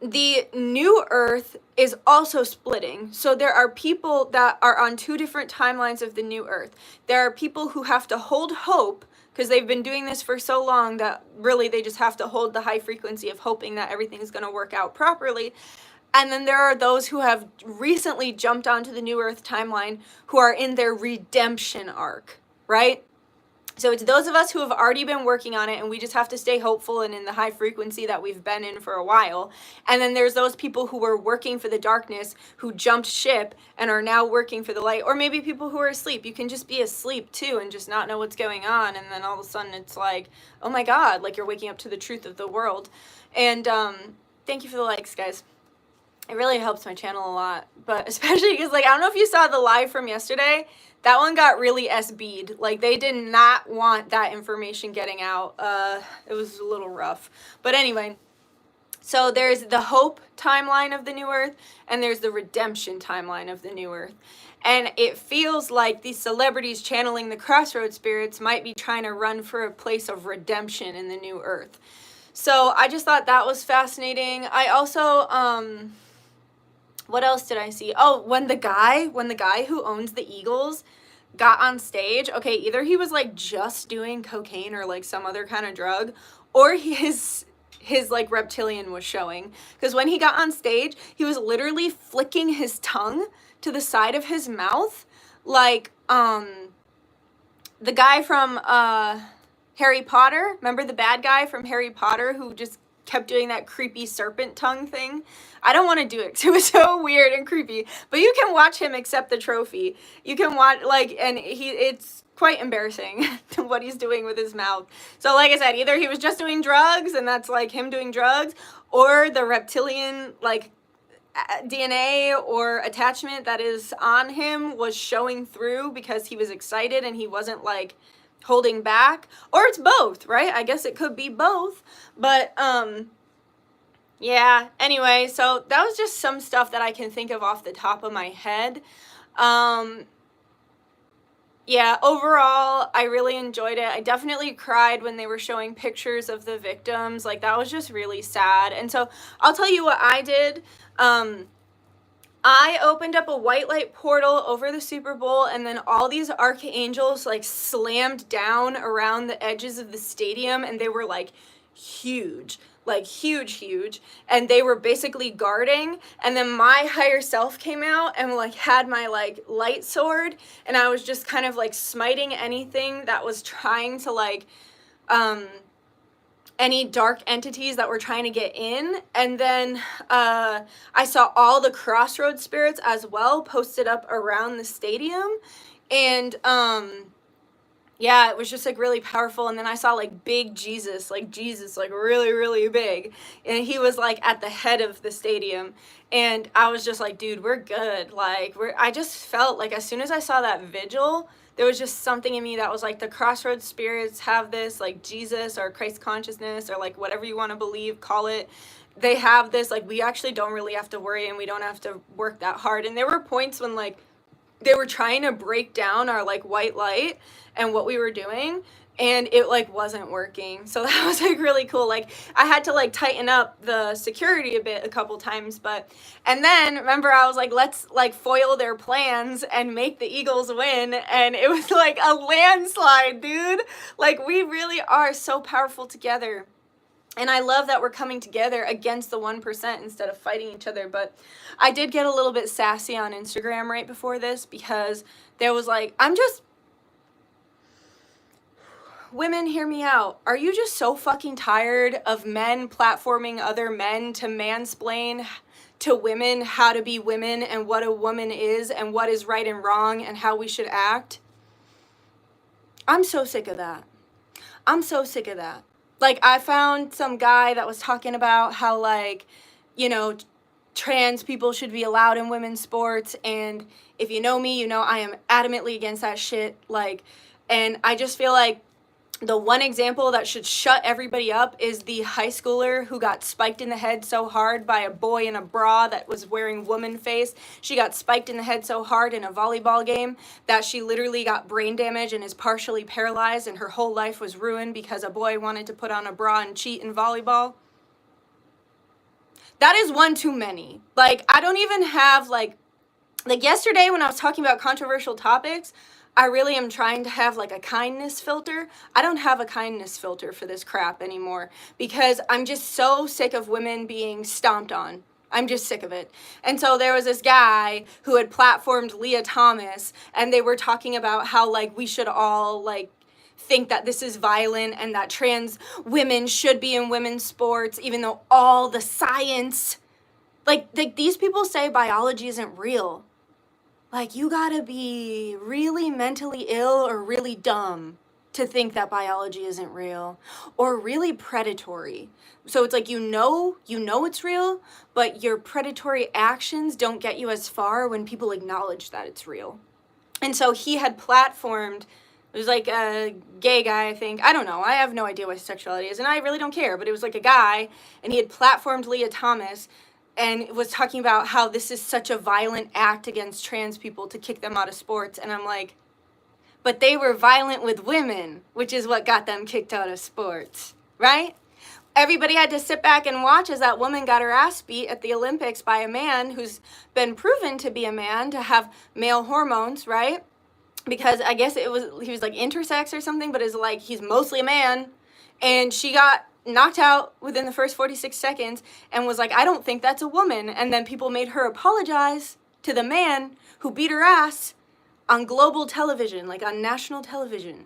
the new Earth is also splitting. So there are people that are on 2 different timelines of the new Earth. There are people who have to hold hope because they've been doing this for so long that really they just have to hold the high frequency of hoping that everything is going to work out properly. And then there are those who have recently jumped onto the New Earth timeline who are in their redemption arc, right? So it's those of us who have already been working on it, and we just have to stay hopeful and in the high frequency that we've been in for a while. And then there's those people who were working for the darkness, who jumped ship and are now working for the light. Or maybe people who are asleep. You can just be asleep too and just not know what's going on. And then all of a sudden it's like, oh my God, like you're waking up to the truth of the world. And thank you for the likes, guys. It really helps my channel a lot. But especially because, like, I don't know if you saw the live from yesterday. That one got really SB'd. Like, they did not want that information getting out. It was a little rough. But anyway, so there's the hope timeline of the New Earth, and there's the redemption timeline of the New Earth. And it feels like these celebrities channeling the Crossroads spirits might be trying to run for a place of redemption in the New Earth. So I just thought that was fascinating. I also, what else did I see? Oh, when the guy who owns the Eagles got on stage, okay, either he was like just doing cocaine or like some other kind of drug, or his like reptilian was showing. Because when he got on stage, he was literally flicking his tongue to the side of his mouth, like the guy from Harry Potter. Remember the bad guy from Harry Potter who just kept doing that creepy serpent tongue thing? I don't want to do it. It was so weird and creepy. But you can watch him accept the trophy. You can watch, like, and it's quite embarrassing what he's doing with his mouth. So like I said, either he was just doing drugs and that's like him doing drugs, or the reptilian like DNA or attachment that is on him was showing through because he was excited and he wasn't like holding back, or it's both, right? I guess it could be both. But yeah, anyway, so that was just some stuff that I can think of off the top of my head. Yeah, overall, I really enjoyed it. I definitely cried when they were showing pictures of the victims. Like, that was just really sad. And so I'll tell you what I did. I opened up a white light portal over the Super Bowl, and then all these archangels like slammed down around the edges of the stadium, and they were like huge, huge, and they were basically guarding. And then my higher self came out and like had my like light sword, and I was just kind of like smiting anything that was trying to like any dark entities that were trying to get in. And then I saw all the Crossroads spirits as well posted up around the stadium. And yeah, it was just like really powerful. And then I saw like big Jesus like really, really big. And he was like at the head of the stadium. And I was just like, dude, we're good. Like, I just felt like as soon as I saw that vigil, there was just something in me that was like, the Crossroads spirits have this, like Jesus or Christ consciousness or like whatever you want to believe, call it. They have this, like, we actually don't really have to worry and we don't have to work that hard. And there were points when like they were trying to break down our like white light and what we were doing, and it like wasn't working. So that was like really cool. Like, I had to like tighten up the security a bit a couple times, and then remember I was like, let's like foil their plans and make the Eagles win, and it was like a landslide, dude. Like, we really are so powerful together. And I love that we're coming together against the 1% instead of fighting each other. But I did get a little bit sassy on Instagram right before this, because there was like, women, hear me out. Are you just so fucking tired of men platforming other men to mansplain to women how to be women and what a woman is and what is right and wrong and how we should act? I'm so sick of that. I'm so sick of that. Like, I found some guy that was talking about how, like, you know, trans people should be allowed in women's sports, and if you know me, you know I am adamantly against that shit. Like, and I just feel like the one example that should shut everybody up is the high schooler who got spiked in the head so hard by a boy in a bra that was wearing woman face. She got spiked in the head so hard in a volleyball game that she literally got brain damage and is partially paralyzed, and her whole life was ruined because a boy wanted to put on a bra and cheat in volleyball. That is one too many. Like, I don't even have, like yesterday when I was talking about controversial topics, I really am trying to have, like, a kindness filter. I don't have a kindness filter for this crap anymore because I'm just so sick of women being stomped on. I'm just sick of it. And so there was this guy who had platformed Leah Thomas, and they were talking about how, like, we should all, like, think that this is violent and that trans women should be in women's sports, even though all the science, like these people say biology isn't real. Like, you gotta be really mentally ill or really dumb to think that biology isn't real, or really predatory. So it's like, you know it's real, but your predatory actions don't get you as far when people acknowledge that it's real. And so he had platformed, it was like a gay guy, I think. I don't know. I have no idea what his sexuality is, and I really don't care. But it was like a guy, and he had platformed Leah Thomas and was talking about how this is such a violent act against trans people to kick them out of sports. And I'm like, but they were violent with women, which is what got them kicked out of sports, right? Everybody had to sit back and watch as that woman got her ass beat at the Olympics by a man who's been proven to be a man, to have male hormones, right? Because I guess he was like intersex or something, but it's like he's mostly a man. And she got knocked out within the first 46 seconds and was like, I don't think that's a woman. And then people made her apologize to the man who beat her ass on global television, like on national television.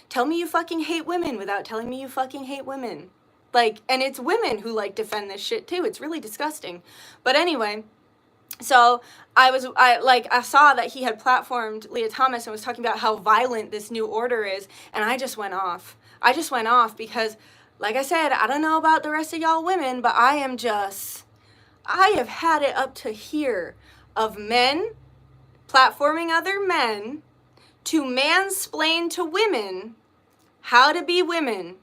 Tell me you fucking hate women without telling me you fucking hate women. Like, and it's women who, like, defend this shit too. It's really disgusting. But anyway, so I saw that he had platformed Leah Thomas and was talking about how violent this new order is, and I just went off. Because, like I said, I don't know about the rest of y'all women, but I have had it up to here of men platforming other men to mansplain to women how to be women,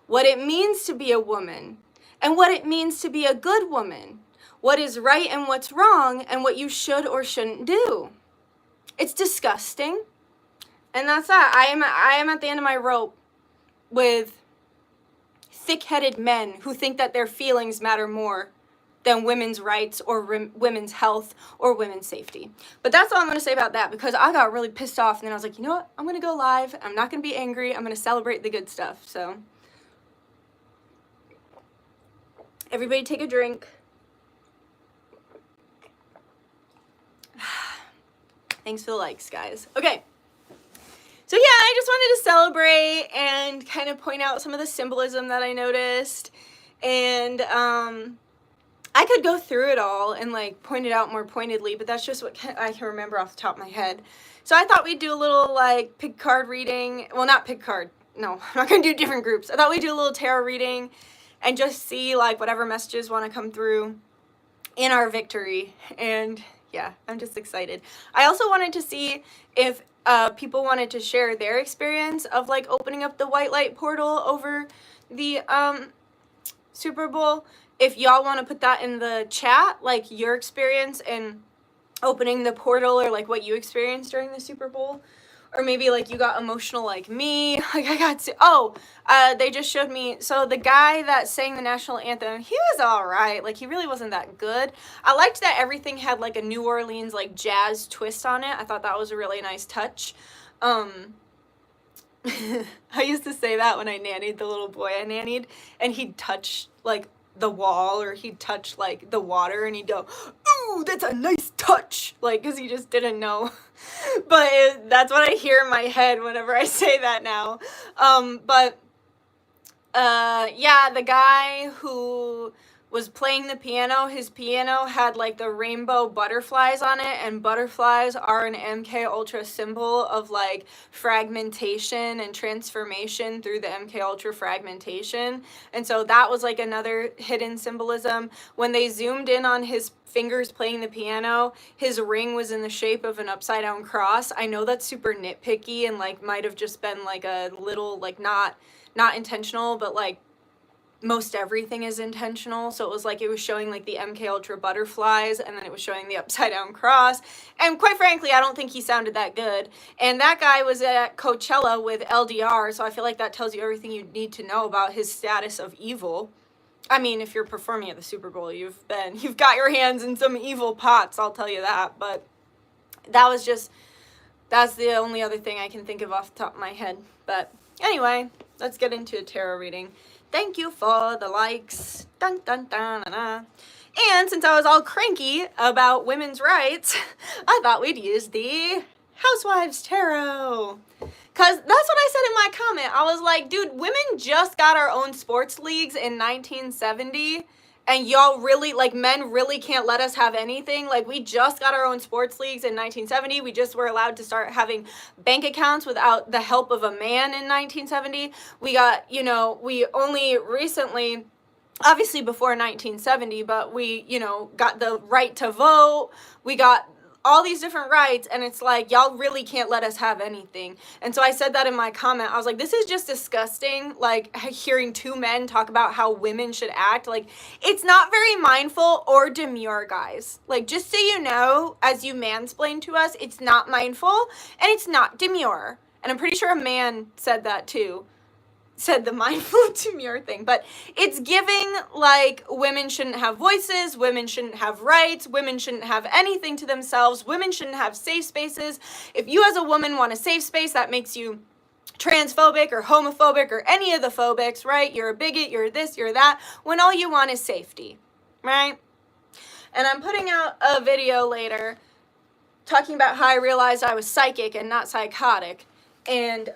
what it means to be a woman, and what it means to be a good woman, what is right and what's wrong, and what you should or shouldn't do. It's disgusting. And that's that. I am at the end of my rope with thick-headed men who think that their feelings matter more than women's rights or women's health or women's safety. But that's all I'm going to say about that, because I got really pissed off, and then I was like, you know what? I'm going to go live. I'm not going to be angry. I'm going to celebrate the good stuff. So everybody take a drink. Thanks for the likes, guys. Okay. So yeah, I just wanted to celebrate and kind of point out some of the symbolism that I noticed. And I could go through it all and, like, point it out more pointedly, but that's just what I can remember off the top of my head. So I thought we'd do a little, like, pig card reading. Well, not pig card. No, I'm not going to do different groups. I thought we'd do a little tarot reading and just see, like, whatever messages want to come through in our victory. And yeah, I'm just excited. I also wanted to see if people wanted to share their experience of, like, opening up the white light portal over the Super Bowl. If y'all want to put that in the chat, like, your experience in opening the portal, or, like, what you experienced during the Super Bowl. Or maybe, like, you got emotional like me. Like, I got to, they just showed me, so the guy that sang the national anthem, he was alright. Like, he really wasn't that good. I liked that everything had, like, a New Orleans, like, jazz twist on it. I thought that was a really nice touch. I used to say that when I nannied the little boy I nannied, and he'd touch, like, the wall, or he'd touch, like, the water, and he'd go, ooh, that's a nice touch. Like, because he just didn't know. But that's what I hear in my head whenever I say that now. Yeah, the guy who was playing the piano, his piano had like the rainbow butterflies on it, and butterflies are an MK Ultra symbol of like fragmentation and transformation through the MK Ultra fragmentation. And so that was like another hidden symbolism. When they zoomed in on his fingers playing the piano, his ring was in the shape of an upside down cross. I know that's super nitpicky and like might have just been like a little like not intentional, but like most everything is intentional. So it was like it was showing like the MK Ultra butterflies, and then it was showing the upside down cross. And quite frankly, I don't think he sounded that good. And that guy was at Coachella with LDR, so I feel like that tells you everything you need to know about his status of evil. I mean, if you're performing at the Super Bowl, you've got your hands in some evil pots, I'll tell you that. But that's the only other thing I can think of off the top of my head. But anyway, let's get into a tarot reading. Thank you for the likes. Dun, dun, dun, dun, dun. And since I was all cranky about women's rights, I thought we'd use the Housewives Tarot. Because that's what I said in my comment. I was like, dude, women just got our own sports leagues in 1970. And y'all really, like, men really can't let us have anything. Like, we just got our own sports leagues in 1970. We just were allowed to start having bank accounts without the help of a man in 1970. We got, we only recently, obviously before 1970, but we, got the right to vote. We got all these different rights, and it's like, y'all really can't let us have anything. And so I said that in my comment. I was like, this is just disgusting, like hearing two men talk about how women should act. Like, it's not very mindful or demure, guys. Like, just so you know, as you mansplain to us, it's not mindful and it's not demure. And I'm pretty sure a man said that too. Said the mindful demure thing, but it's giving like women shouldn't have voices, women shouldn't have rights, women shouldn't have anything to themselves, women shouldn't have safe spaces. If you as a woman want a safe space, that makes you transphobic or homophobic or any of the phobics, right? You're a bigot, you're this, you're that, when all you want is safety, right? And I'm putting out a video later talking about how I realized I was psychic and not psychotic, and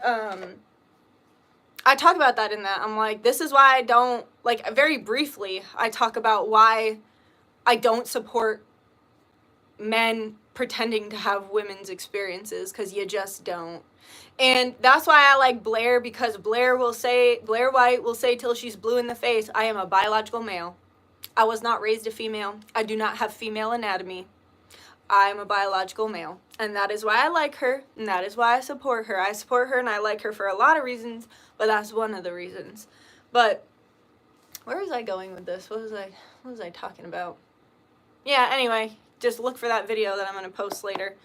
I talk about that in that. I'm like, this is why I don't, like, very briefly, I talk about why I don't support men pretending to have women's experiences, because you just don't. And that's why I like Blair, because Blair White will say till she's blue in the face, I am a biological male. I was not raised a female. I do not have female anatomy. I'm a biological male. And that is why I like her, and that is why I support her. I support her and I like her for a lot of reasons, but that's one of the reasons. But where was I going with this? What was I talking about? Yeah, anyway, just look for that video that I'm going to post later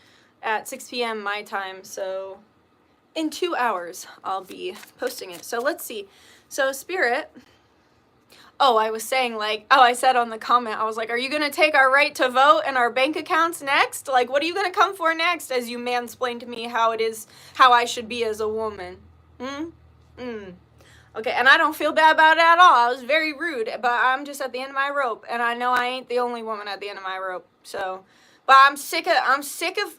at 6 p.m. my time. So in 2 hours, I'll be posting it. So let's see. So Spirit... Oh, I was saying, like, I said on the comment, I was like, are you going to take our right to vote and our bank accounts next? Like, what are you going to come for next as you mansplain to me how it is, how I should be as a woman? Okay, and I don't feel bad about it at all. I was very rude, but I'm just at the end of my rope, and I know I ain't the only woman at the end of my rope. So, but I'm sick of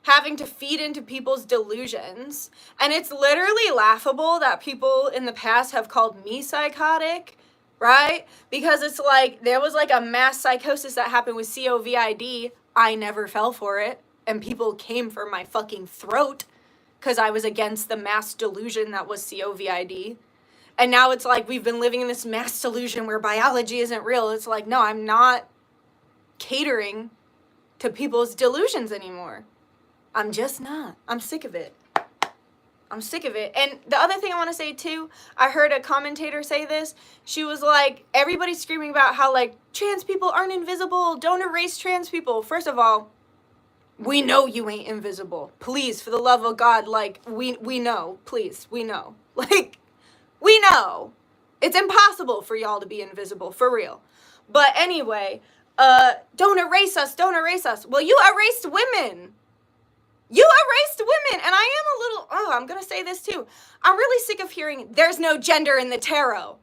having to feed into people's delusions. And it's literally laughable that people in the past have called me psychotic. Right? Because it's like, there was like a mass psychosis that happened with COVID. I never fell for it. And people came for my fucking throat because I was against the mass delusion that was COVID. And now it's like, we've been living in this mass delusion where biology isn't real. It's like, no, I'm not catering to people's delusions anymore. I'm just not. I'm sick of it. I'm sick of it. And the other thing I want to say too, I heard a commentator say this. She was like, everybody's screaming about how like trans people aren't invisible. Don't erase trans people. First of all, we know you ain't invisible. Please, for the love of God, like we know. Please, we know. Like, we know. It's impossible for y'all to be invisible, for real. But anyway, don't erase us. Don't erase us. Well, you erased women. You erased women, and I am a little, I'm going to say this too. I'm really sick of hearing, there's no gender in the tarot.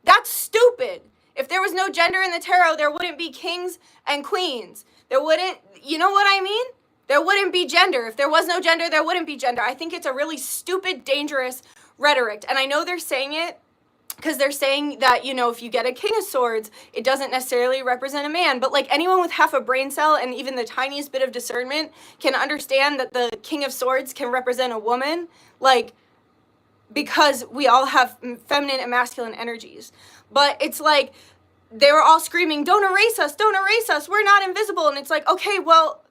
That's stupid. If there was no gender in the tarot, there wouldn't be kings and queens. There wouldn't, you know what I mean? There wouldn't be gender. If there was no gender, there wouldn't be gender. I think it's a really stupid, dangerous rhetoric. And I know they're saying it because they're saying that, you know, if you get a King of Swords, it doesn't necessarily represent a man. But like anyone with half a brain cell and even the tiniest bit of discernment can understand that the King of Swords can represent a woman, like, because we all have feminine and masculine energies. But it's like, they were all screaming, don't erase us, we're not invisible. And it's like, okay, well,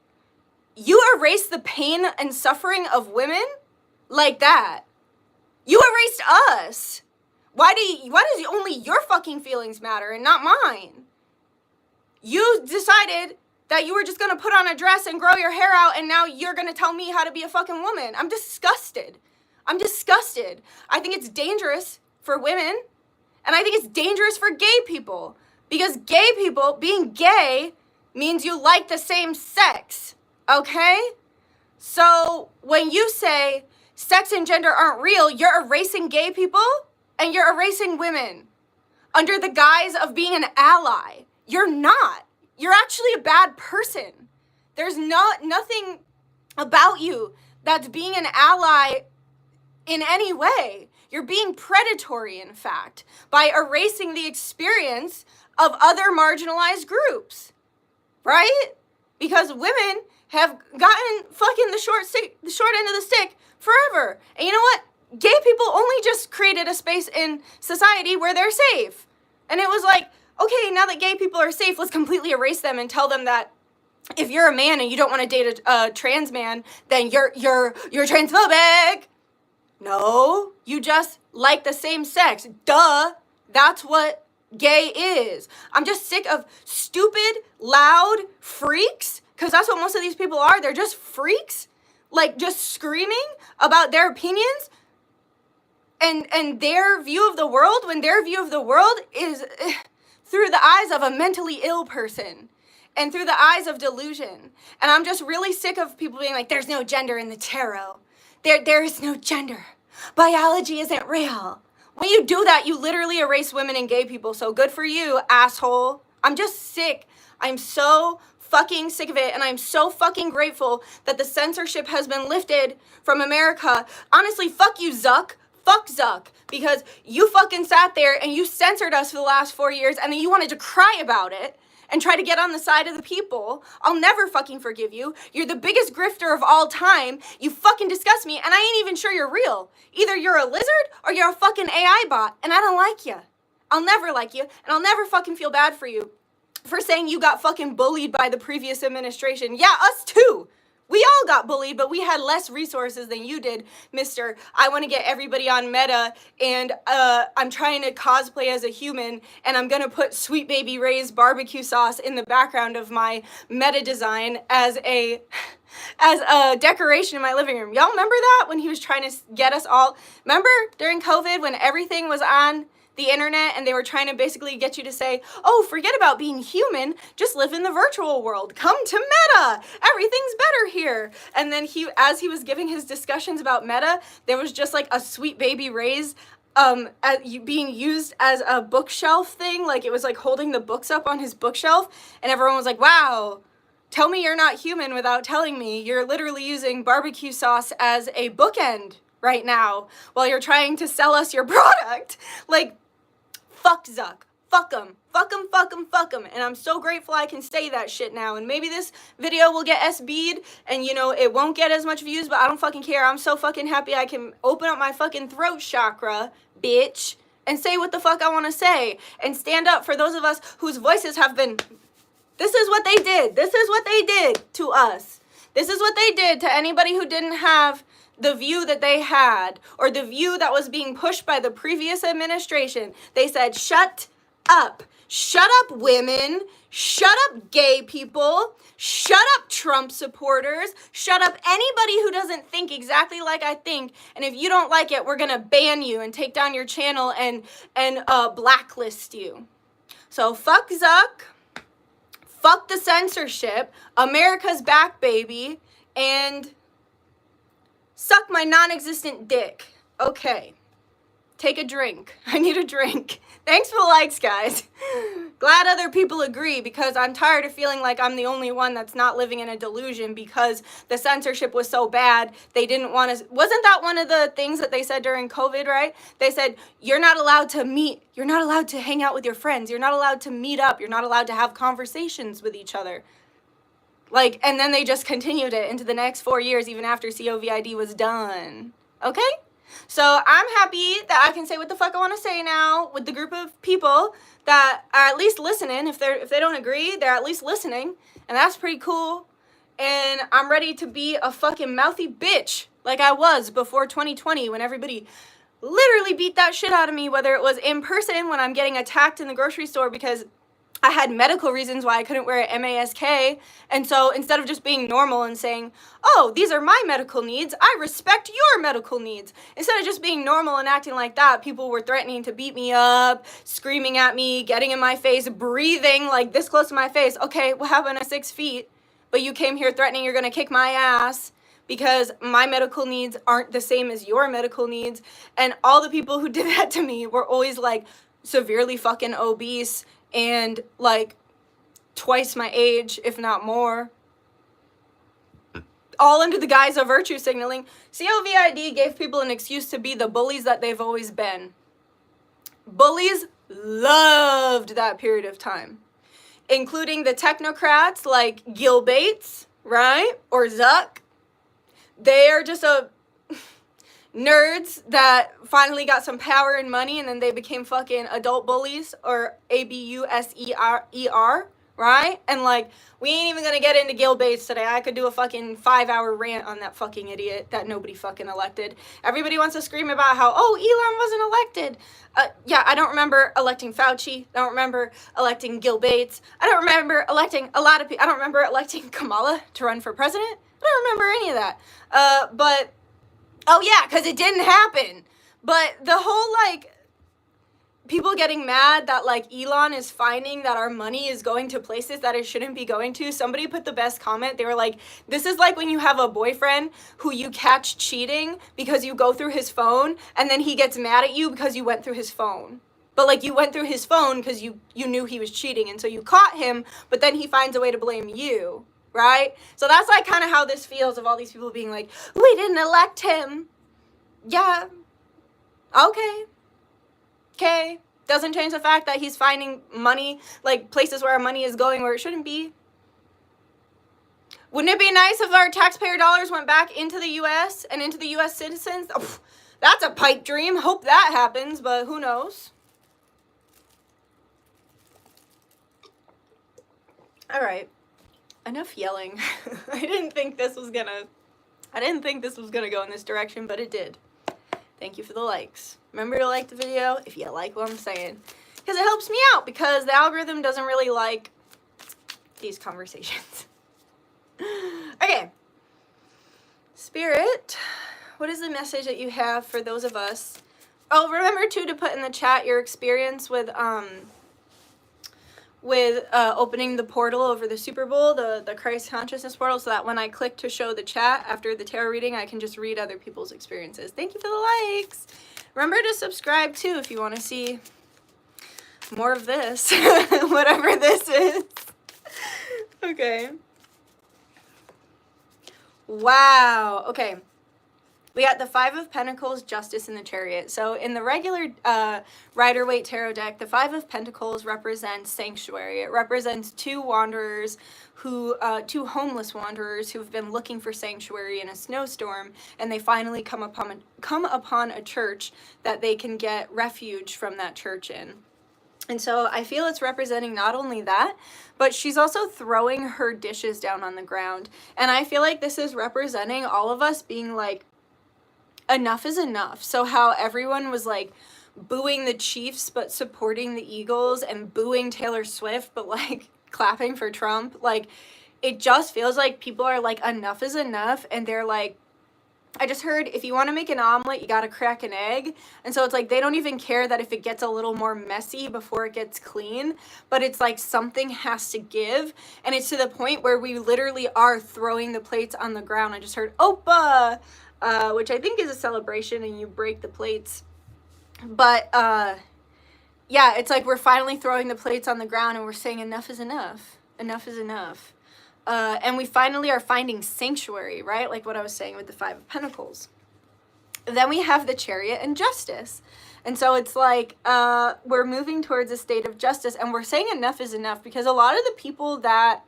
you erase the pain and suffering of women like that. You erased us. Why does only your fucking feelings matter and not mine? You decided that you were just gonna put on a dress and grow your hair out, and now you're gonna tell me how to be a fucking woman. I'm disgusted. I'm disgusted. I think it's dangerous for women, and I think it's dangerous for gay people, because gay people, being gay, means you like the same sex, okay? So when you say sex and gender aren't real, you're erasing gay people and you're erasing women under the guise of being an ally. You're not. You're actually a bad person. There's nothing about you that's being an ally in any way. You're being predatory, in fact, by erasing the experience of other marginalized groups, right? Because women have gotten fucking the short end of the stick forever. And you know what? Gay people only just created a space in society where they're safe. And it was like, okay, now that gay people are safe, let's completely erase them and tell them that if you're a man and you don't want to date a trans man, then you're transphobic. No, you just like the same sex. Duh. That's what gay is. I'm just sick of stupid, loud freaks, because that's what most of these people are. They're just freaks, like just screaming about their opinions and their view of the world, when their view of the world is through the eyes of a mentally ill person and through the eyes of delusion. And I'm just really sick of people being like, there's no gender in the tarot. There is no gender. Biology isn't real. When you do that, you literally erase women and gay people. So good for you, asshole. I'm just sick. I'm so fucking sick of it. And I'm so fucking grateful that the censorship has been lifted from America. Honestly, fuck you, Zuck. Fuck Zuck. Because you fucking sat there and you censored us for the last 4 years and then you wanted to cry about it and try to get on the side of the people. I'll never fucking forgive you. You're the biggest grifter of all time. You fucking disgust me, and I ain't even sure you're real. Either you're a lizard or you're a fucking AI bot, and I don't like you. I'll never like you, and I'll never fucking feel bad for you for saying you got fucking bullied by the previous administration. Yeah, us too. We all got bullied, but we had less resources than you did, mister. I want to get everybody on Meta, and I'm trying to cosplay as a human, and I'm going to put Sweet Baby Ray's barbecue sauce in the background of my Meta design as a decoration in my living room. Y'all remember that when he was trying to get us all? Remember during COVID when everything was on the internet and they were trying to basically get you to say, oh, forget about being human, just live in the virtual world, come to Meta, everything's better here. And then as he was giving his discussions about Meta, there was just like a Sweet Baby Ray's being used as a bookshelf thing, like it was like holding the books up on his bookshelf, and everyone was like, wow, tell me you're not human without telling me you're literally using barbecue sauce as a bookend right now while you're trying to sell us your product. Like, fuck Zuck. Fuck him. Fuck him, fuck him, fuck him. And I'm so grateful I can say that shit now. And maybe this video will get SB'd and, you know, it won't get as much views, but I don't fucking care. I'm so fucking happy I can open up my fucking throat chakra, bitch, and say what the fuck I want to say. And stand up for those of us whose voices have been... This is what they did. This is what they did to us. This is what they did to anybody who didn't have the view that they had, or the view that was being pushed by the previous administration. They said, shut up. Shut up, women. Shut up, gay people. Shut up, Trump supporters. Shut up anybody who doesn't think exactly like I think. And if you don't like it, we're going to ban you and take down your channel and blacklist you. So fuck Zuck. Fuck the censorship. America's back, baby. And... suck my non-existent dick. Okay. Take a drink. I need a drink. Thanks for the likes, guys. Glad other people agree, because I'm tired of feeling like I'm the only one that's not living in a delusion because the censorship was so bad. They didn't want to. Wasn't that one of the things that they said during COVID, right? They said, you're not allowed to meet. You're not allowed to hang out with your friends. You're not allowed to meet up. You're not allowed to have conversations with each other. Like, and then they just continued it into the next 4 years, even after COVID was done. Okay? So I'm happy that I can say what the fuck I want to say now with the group of people that are at least listening. If they don't agree, they're at least listening, and that's pretty cool. And I'm ready to be a fucking mouthy bitch like I was before 2020, when everybody literally beat that shit out of me, whether it was in person when I'm getting attacked in the grocery store because I had medical reasons why I couldn't wear a mask, and so instead of just being normal and saying, oh, these are my medical needs, I respect your medical needs, instead of just being normal and acting like that, people were threatening to beat me up, screaming at me, getting in my face, breathing like this close to my face. Okay, what happened at 6 feet? But you came here threatening you're gonna kick my ass because my medical needs aren't the same as your medical needs. And all the people who did that to me were always like severely fucking obese and like twice my age, if not more. All under the guise of virtue signaling. COVID gave people an excuse to be the bullies that they've always been. Bullies loved that period of time, including the technocrats like Gil Bates, right? Or Zuck. They are just nerds that finally got some power and money, and then they became fucking adult bullies, or ABUSER, right? And like, we ain't even gonna get into Gil Bates today. I could do a fucking 5-hour rant on that fucking idiot that nobody fucking elected. Everybody wants to scream about how, oh, Elon wasn't elected. Yeah, I don't remember electing Fauci. I don't remember electing Gil Bates. I don't remember electing a lot of people. I don't remember electing Kamala to run for president. I don't remember any of that. But oh yeah, because it didn't happen. But the whole, like, people getting mad that, like, Elon is finding that our money is going to places that it shouldn't be going to. Somebody put the best comment. They were like, this is like when you have a boyfriend who you catch cheating because you go through his phone, and then he gets mad at you because you went through his phone. But, like, you went through his phone because you knew he was cheating, and so you caught him, but then he finds a way to blame you. Right? So that's like kind of how this feels, of all these people being like, we didn't elect him. Yeah. Okay. Doesn't change the fact that he's finding money, like places where our money is going where it shouldn't be. Wouldn't it be nice if our taxpayer dollars went back into the U.S. and into the U.S. citizens? Oh, that's a pipe dream. Hope that happens, but who knows? All right. Enough yelling. I didn't think this was gonna go in this direction, but it did. Thank you for the likes. Remember to like the video if you like what I'm saying, because it helps me out, because the algorithm doesn't really like these conversations. Okay. Spirit, what is the message that you have for those of us? Oh, remember too to put in the chat your experience with opening the portal over the Super Bowl, the Christ consciousness portal, so that when I click to show the chat after the tarot reading, I can just read other people's experiences. Thank you for the likes. Remember to subscribe too if you want to see more of this, whatever this is. Okay. Wow. Okay. We got the Five of Pentacles, Justice, and the Chariot. So in the regular Rider-Waite Tarot deck, the Five of Pentacles represents sanctuary. It represents two homeless wanderers who've been looking for sanctuary in a snowstorm, and they finally come upon a church that they can get refuge from that church in. And so I feel it's representing not only that, but she's also throwing her dishes down on the ground. And I feel like this is representing all of us being like, enough is enough. So how everyone was like booing the Chiefs but supporting the Eagles, and booing Taylor Swift but like clapping for Trump, like it just feels like people are like, enough is enough. And they're like, I just heard if you want to make an omelet, you got to crack an egg. And so it's like they don't even care that if it gets a little more messy before it gets clean, but it's like something has to give. And it's to the point where we literally are throwing the plates on the ground. I just heard Opa, which I think is a celebration, and you break the plates But, yeah, it's like we're finally throwing the plates on the ground and we're saying enough is enough. Enough is enough. And we finally are finding sanctuary, right? Like what I was saying with the Five of Pentacles. Then we have the Chariot and Justice. And so it's like we're moving towards a state of justice, and we're saying enough is enough, because a lot of the people that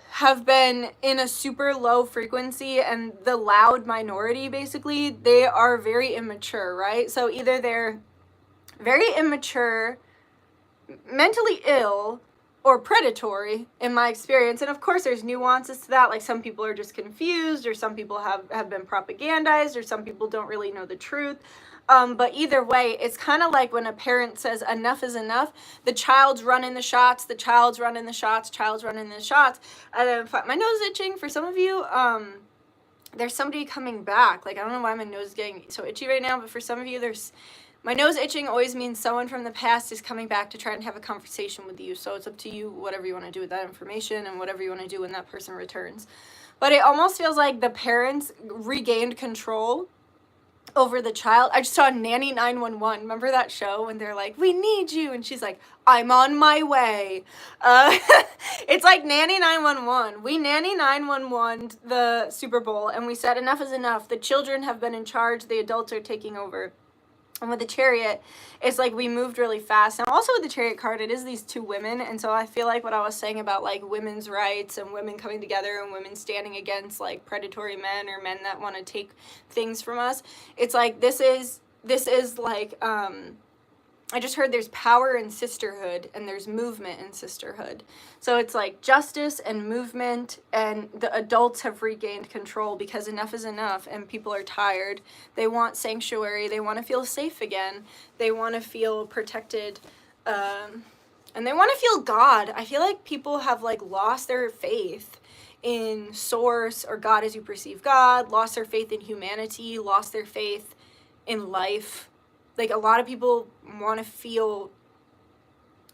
have been in a super low frequency and the loud minority, basically, they are very immature, right? So either they're very immature, mentally ill, or predatory, in my experience. And of course there's nuances to that, like some people are just confused, or some people have been propagandized, or some people don't really know the truth. But either way, it's kind of like when a parent says enough is enough, the child's running the shots, the child's running the shots, child's running the shots. And then my nose is itching. For some of you, there's somebody coming back. Like, I don't know why my nose is getting so itchy right now, but for some of you, my nose itching always means someone from the past is coming back to try and have a conversation with you. So it's up to you, whatever you want to do with that information and whatever you want to do when that person returns. But it almost feels like the parents regained control over the child. I just saw Nanny 911. Remember that show when they're like, we need you? And she's like, I'm on my way. It's like Nanny 911. We Nanny 911 the Super Bowl, and we said enough is enough. The children have been in charge. The adults are taking over. And with the Chariot, it's like we moved really fast. And also with the Chariot card, it is these two women. And so I feel like what I was saying about like women's rights and women coming together and women standing against like predatory men or men that want to take things from us. It's like this is like I just heard there's power in sisterhood and there's movement in sisterhood. So it's like justice and movement, and the adults have regained control because enough is enough and people are tired. They want sanctuary. They want to feel safe again. They want to feel protected. And they want to feel God. I feel like people have like lost their faith in source or God as you perceive God, lost their faith in humanity, lost their faith in life. Like, a lot of people want to feel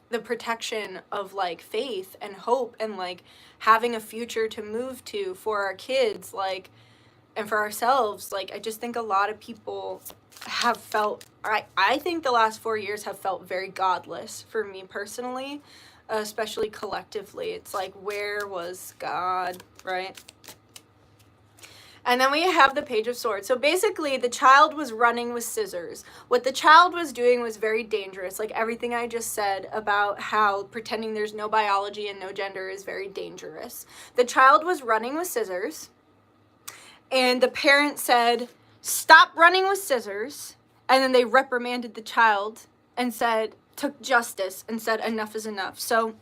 the protection of, like, faith and hope and, like, having a future to move to for our kids, like, and for ourselves. Like, I just think a lot of people have felt, I think the last 4 years have felt very godless for me personally, especially collectively. It's like, where was God, right? And then we have the Page of Swords. So basically, the child was running with scissors. What the child was doing was very dangerous. Like everything I just said about how pretending there's no biology and no gender is very dangerous. The child was running with scissors. And the parent said, stop running with scissors. And then they reprimanded the child and took justice and said, enough is enough. So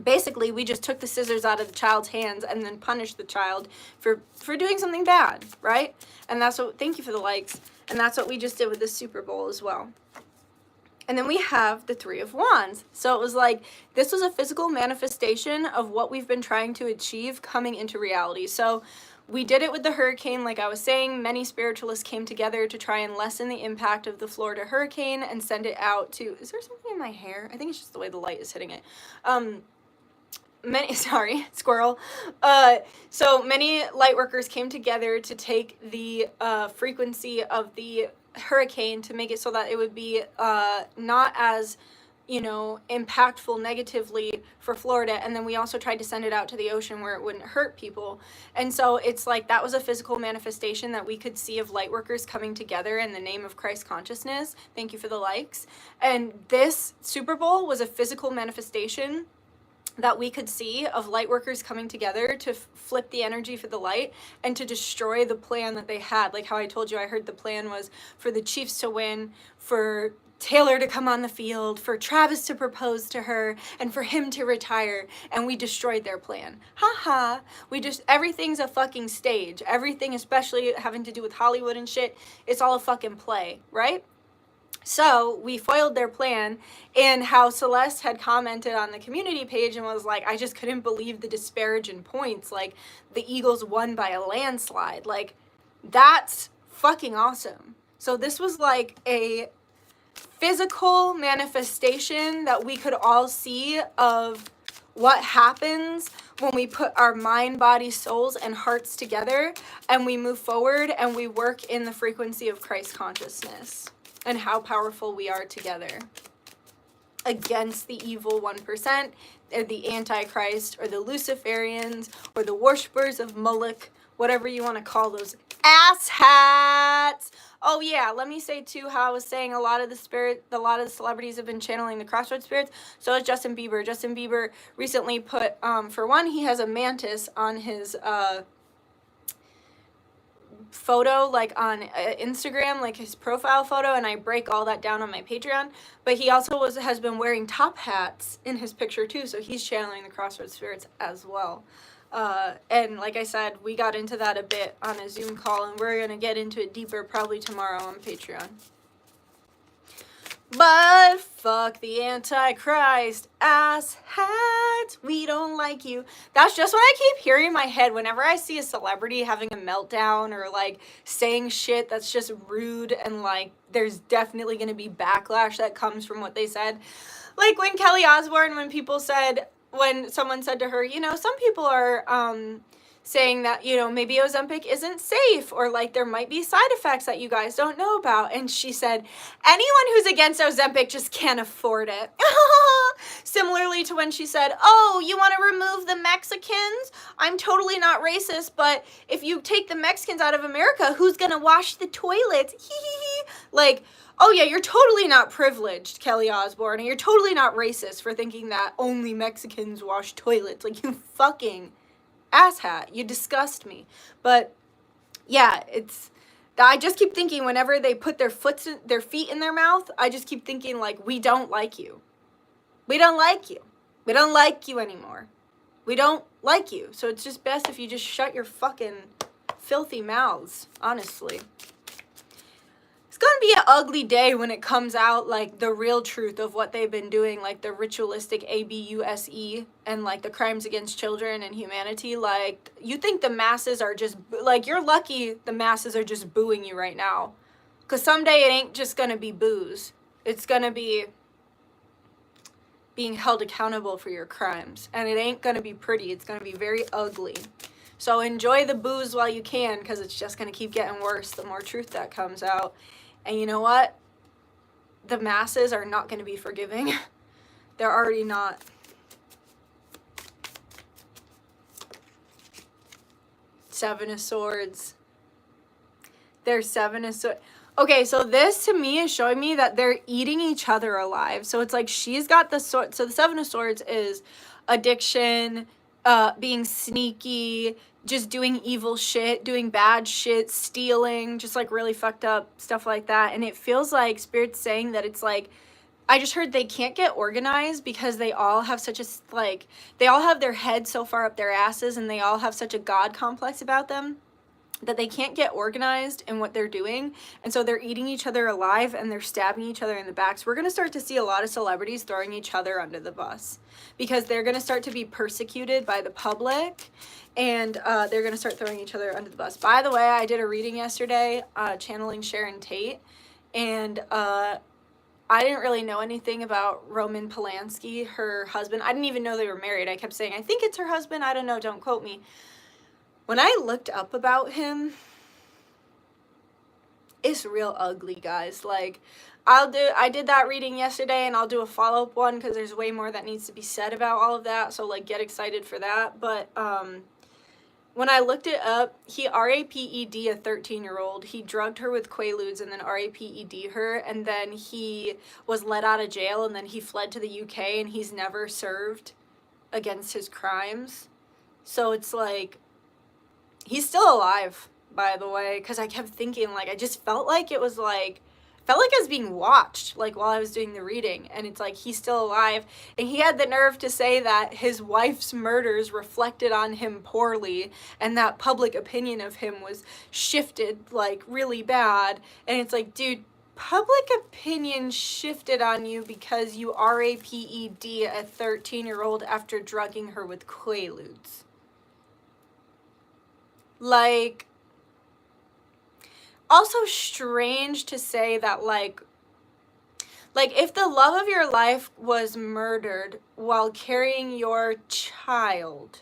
basically, we just took the scissors out of the child's hands and then punished the child for doing something bad, right? And that's what, thank you for the likes. And that's what we just did with the Super Bowl as well. And then we have the Three of Wands. So it was like, this was a physical manifestation of what we've been trying to achieve coming into reality. So we did it with the hurricane, like I was saying. Many spiritualists came together to try and lessen the impact of the Florida hurricane and send it out to, is there something in my hair? I think it's just the way the light is hitting it. Squirrel. So many light workers came together to take the frequency of the hurricane to make it so that it would be not as, impactful negatively for Florida. And then we also tried to send it out to the ocean where it wouldn't hurt people. And so it's like that was a physical manifestation that we could see of light workers coming together in the name of Christ consciousness. Thank you for the likes. And this Super Bowl was a physical manifestation that we could see of light workers coming together to flip the energy for the light and to destroy the plan that they had. Like how I told you, I heard the plan was for the Chiefs to win, for Taylor to come on the field, for Travis to propose to her, and for him to retire, and we destroyed their plan. Haha. Everything's a fucking stage. Everything, especially having to do with Hollywood and shit, it's all a fucking play, right? So we foiled their plan, and how Celeste had commented on the community page and was like, I just couldn't believe the disparaging points. Like, the Eagles won by a landslide. Like, that's fucking awesome. So this was like a physical manifestation that we could all see of what happens when we put our mind, body, souls, and hearts together and we move forward and we work in the frequency of Christ consciousness. and how powerful we are together against the evil 1%, or the Antichrist, or the Luciferians, or the worshippers of Moloch, whatever you want to call those asshats. Oh yeah, let me say too how I was saying a lot of the celebrities have been channeling the crossroads spirits. So is Justin Bieber. Justin Bieber recently put, for one, he has a mantis on his photo, like on Instagram, like his profile photo, and I break all that down on my Patreon. But he also has been wearing top hats in his picture too, so he's channeling the crossroads spirits as well. And like I said, we got into that a bit on a Zoom call, and we're gonna get into it deeper probably tomorrow on Patreon. But fuck the Antichrist, asshat, we don't like you. That's just what I keep hearing in my head whenever I see a celebrity having a meltdown or like saying shit that's just rude, and like there's definitely gonna be backlash that comes from what they said. Like when Kelly Osbourne, when someone said to her, you know, some people are saying that, you know, maybe Ozempic isn't safe, or like there might be side effects that you guys don't know about. And she said, anyone who's against Ozempic just can't afford it. Similarly to when she said, oh, you want to remove the Mexicans? I'm totally not racist, but if you take the Mexicans out of America, who's going to wash the toilets? Like, oh yeah, you're totally not privileged, Kelly Osbourne, and you're totally not racist for thinking that only Mexicans wash toilets. Like, you fucking asshat, you disgust me. But yeah, I just keep thinking whenever they put their feet in their mouth, I just keep thinking like, we don't like you. We don't like you. We don't like you anymore. We don't like you. So it's just best if you just shut your fucking filthy mouths, honestly. It's gonna be an ugly day when it comes out, like, the real truth of what they've been doing, like, the ritualistic ABUSE, and, like, the crimes against children and humanity. Like, you think the masses are just, like, you're lucky the masses are just booing you right now. Because someday it ain't just gonna be boos. It's gonna be being held accountable for your crimes. And it ain't gonna be pretty. It's gonna be very ugly. So enjoy the boos while you can, because it's just gonna keep getting worse the more truth that comes out. And you know what? The masses are not going to be forgiving. They're already not. Seven of Swords. There's Seven of Swords. Okay, so this to me is showing me that they're eating each other alive. So it's like she's got the sword. So the Seven of Swords is addiction, being sneaky, just doing evil shit, doing bad shit, stealing, just like really fucked up stuff like that. And it feels like Spirit's saying that it's like, I just heard they can't get organized because they all have such a, like, they all have their heads so far up their asses, and they all have such a God complex about them that they can't get organized in what they're doing. And so they're eating each other alive, and they're stabbing each other in the back. So we're going to start to see a lot of celebrities throwing each other under the bus, because they're going to start to be persecuted by the public, and they're going to start throwing each other under the bus. By the way, I did a reading yesterday, channeling Sharon Tate, and I didn't really know anything about Roman Polanski, her husband. I didn't even know they were married. I kept saying, I think it's her husband. I don't know. Don't quote me. When I looked up about him, it's real ugly, guys. Like, I did that reading yesterday, and I'll do a follow-up one because there's way more that needs to be said about all of that. So, like, get excited for that. But when I looked it up, he RAPED a 13-year-old. He drugged her with Quaaludes and then RAPED her. And then he was let out of jail, and then he fled to the UK, and he's never served against his crimes. So it's like, he's still alive, by the way, because I kept thinking, like, I just felt like it was like, felt like I was being watched, like, while I was doing the reading, and it's like, he's still alive, and he had the nerve to say that his wife's murders reflected on him poorly, and that public opinion of him was shifted, like, really bad, and it's like, dude, public opinion shifted on you because you RAPED a 13-year-old after drugging her with Quaaludes. Like, also strange to say that, like if the love of your life was murdered while carrying your child,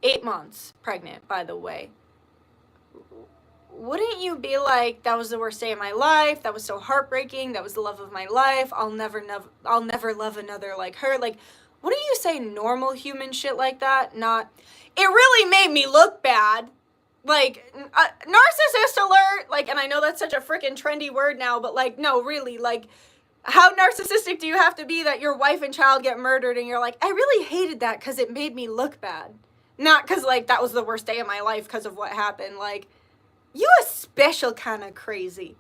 8 months pregnant, by the way, wouldn't you be like, that was the worst day of my life, that was so heartbreaking, that was the love of my life, I'll never love another like her? Like, wouldn't you say normal human shit like that? Not, it really made me look bad. Like, narcissist alert. Like, and I know that's such a freaking trendy word now, but like, no, really, like, how narcissistic do you have to be that your wife and child get murdered and you're like, I really hated that because it made me look bad. Not because, like, that was the worst day of my life because of what happened. Like, you a special kind of crazy,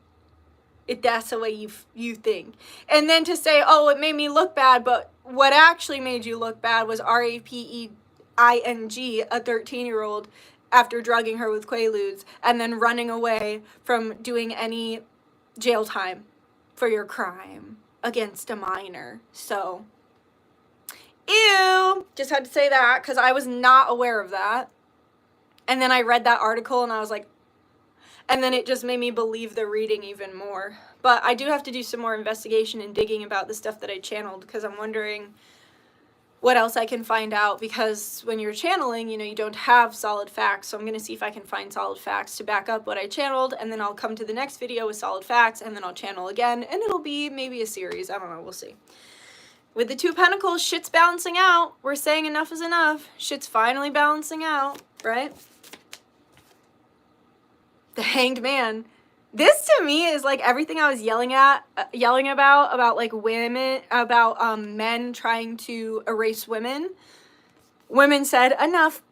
if that's the way you think. And then to say, oh, it made me look bad, but what actually made you look bad was Raping, a 13-year-old, after drugging her with Quaaludes, and then running away from doing any jail time for your crime against a minor. So, ew, just had to say that because I was not aware of that. And then I read that article and I was like, and then it just made me believe the reading even more. But I do have to do some more investigation and digging about the stuff that I channeled, because I'm wondering what else I can find out, because when you're channeling, you know, you don't have solid facts. So I'm going to see if I can find solid facts to back up what I channeled, and then I'll come to the next video with solid facts, and then I'll channel again, and it'll be maybe a series. I don't know. We'll see. With the Two of Pentacles, shit's balancing out. We're saying enough is enough. Shit's finally balancing out, right? The Hanged Man. This to me is like everything I was yelling about like women, about men trying to erase women. Women said, enough,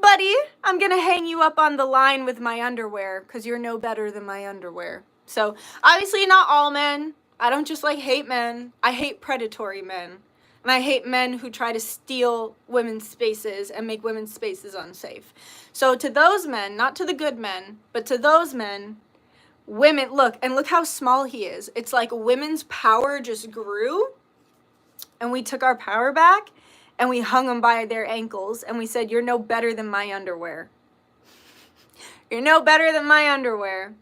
buddy. I'm gonna hang you up on the line with my underwear because you're no better than my underwear. So obviously not all men. I don't just like hate men. I hate predatory men. And I hate men who try to steal women's spaces and make women's spaces unsafe. So to those men, not to the good men, but to those men, women, look how small he is. It's like women's power just grew, and we took our power back, and we hung them by their ankles, and we said, you're no better than my underwear. You're no better than my underwear.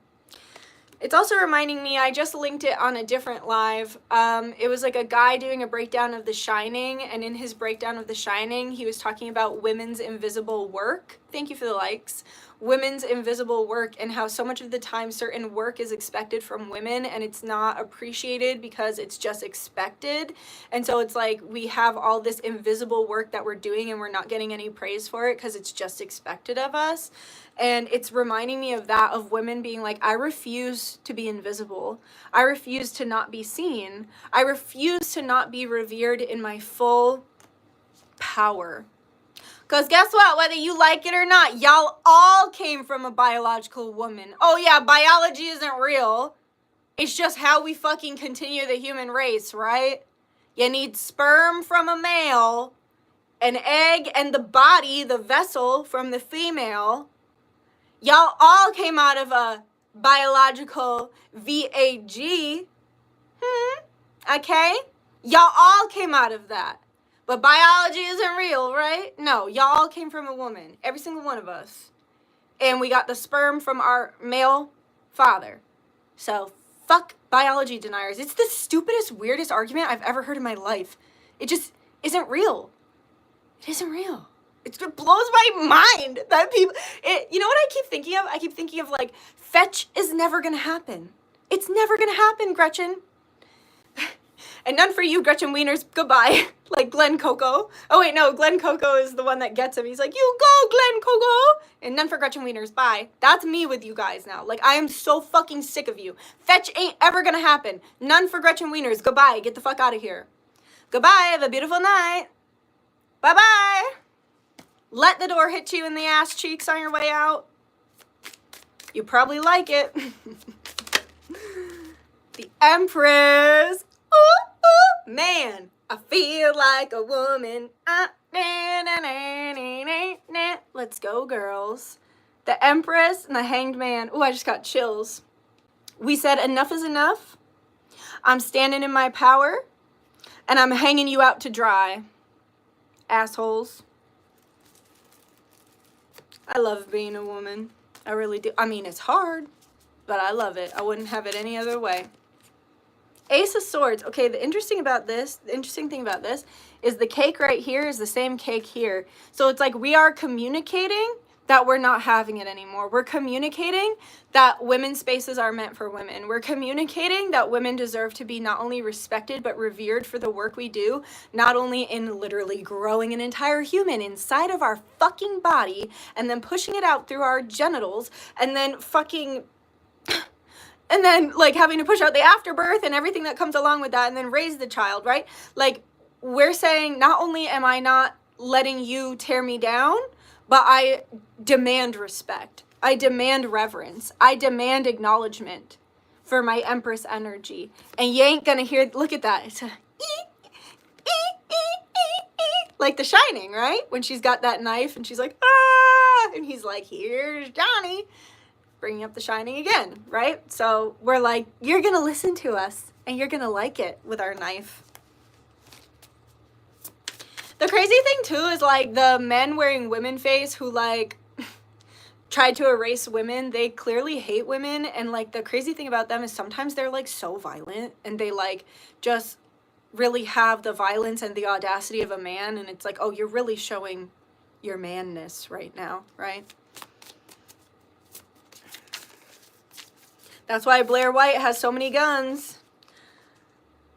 It's also reminding me, I just linked it on a different live. It was like a guy doing a breakdown of The Shining, and in his breakdown of The Shining, he was talking about women's invisible work. Thank you for the likes. Women's invisible work, and how so much of the time certain work is expected from women and it's not appreciated because it's just expected. And so it's like we have all this invisible work that we're doing and we're not getting any praise for it because it's just expected of us. And it's reminding me of that, of women being like, I refuse to be invisible. I refuse to not be seen. I refuse to not be revered in my full power. Because guess what? Whether you like it or not, y'all all came from a biological woman. Oh yeah, biology isn't real. It's just how we fucking continue the human race, right? You need sperm from a male, an egg, and the body, the vessel, from the female. Y'all all came out of a biological VAG. Okay? Y'all all came out of that. But biology isn't real, right? No, y'all all came from a woman. Every single one of us. And we got the sperm from our male father. So, fuck biology deniers. It's the stupidest, weirdest argument I've ever heard in my life. It just isn't real. It isn't real. It blows my mind that people... you know what I keep thinking of? I keep thinking of, like, fetch is never gonna happen. It's never gonna happen, Gretchen. And none for you, Gretchen Wieners. Goodbye. Like Glenn Coco. Oh, wait, no. Glenn Coco is the one that gets him. He's like, you go, Glenn Coco. And none for Gretchen Wieners. Bye. That's me with you guys now. Like, I am so fucking sick of you. Fetch ain't ever gonna happen. None for Gretchen Wieners. Goodbye. Get the fuck out of here. Goodbye. Have a beautiful night. Bye-bye. Let the door hit you in the ass cheeks on your way out. You probably like it. The Empress. Ooh, ooh, man, I feel like a woman. Let's go, girls. The Empress and the Hanged Man. Ooh, I just got chills. We said enough is enough. I'm standing in my power, and I'm hanging you out to dry. Assholes. I love being a woman. I really do. I mean, it's hard, but I love it. I wouldn't have it any other way. Ace of Swords. Okay, the interesting thing about this is the cake right here is the same cake here. So it's like we are communicating, that we're not having it anymore. We're communicating that women's spaces are meant for women. We're communicating that women deserve to be not only respected, but revered for the work we do, not only in literally growing an entire human inside of our fucking body, and then pushing it out through our genitals, and then fucking, and then like having to push out the afterbirth and everything that comes along with that, and then raise the child, right? Like, we're saying, not only am I not letting you tear me down, but I demand respect. I demand reverence. I demand acknowledgement for my Empress energy. And you ain't gonna hear, look at that. It's a like The Shining, right? When she's got that knife and she's like, ah, and he's like, here's Johnny, bringing up The Shining again, right? So we're like, you're gonna listen to us and you're gonna like it with our knife. The crazy thing too is like the men wearing women face who like tried to erase women, they clearly hate women. And like the crazy thing about them is sometimes they're like so violent and they like just really have the violence and the audacity of a man. And it's like, oh, you're really showing your manness right now, right? That's why Blair White has so many guns,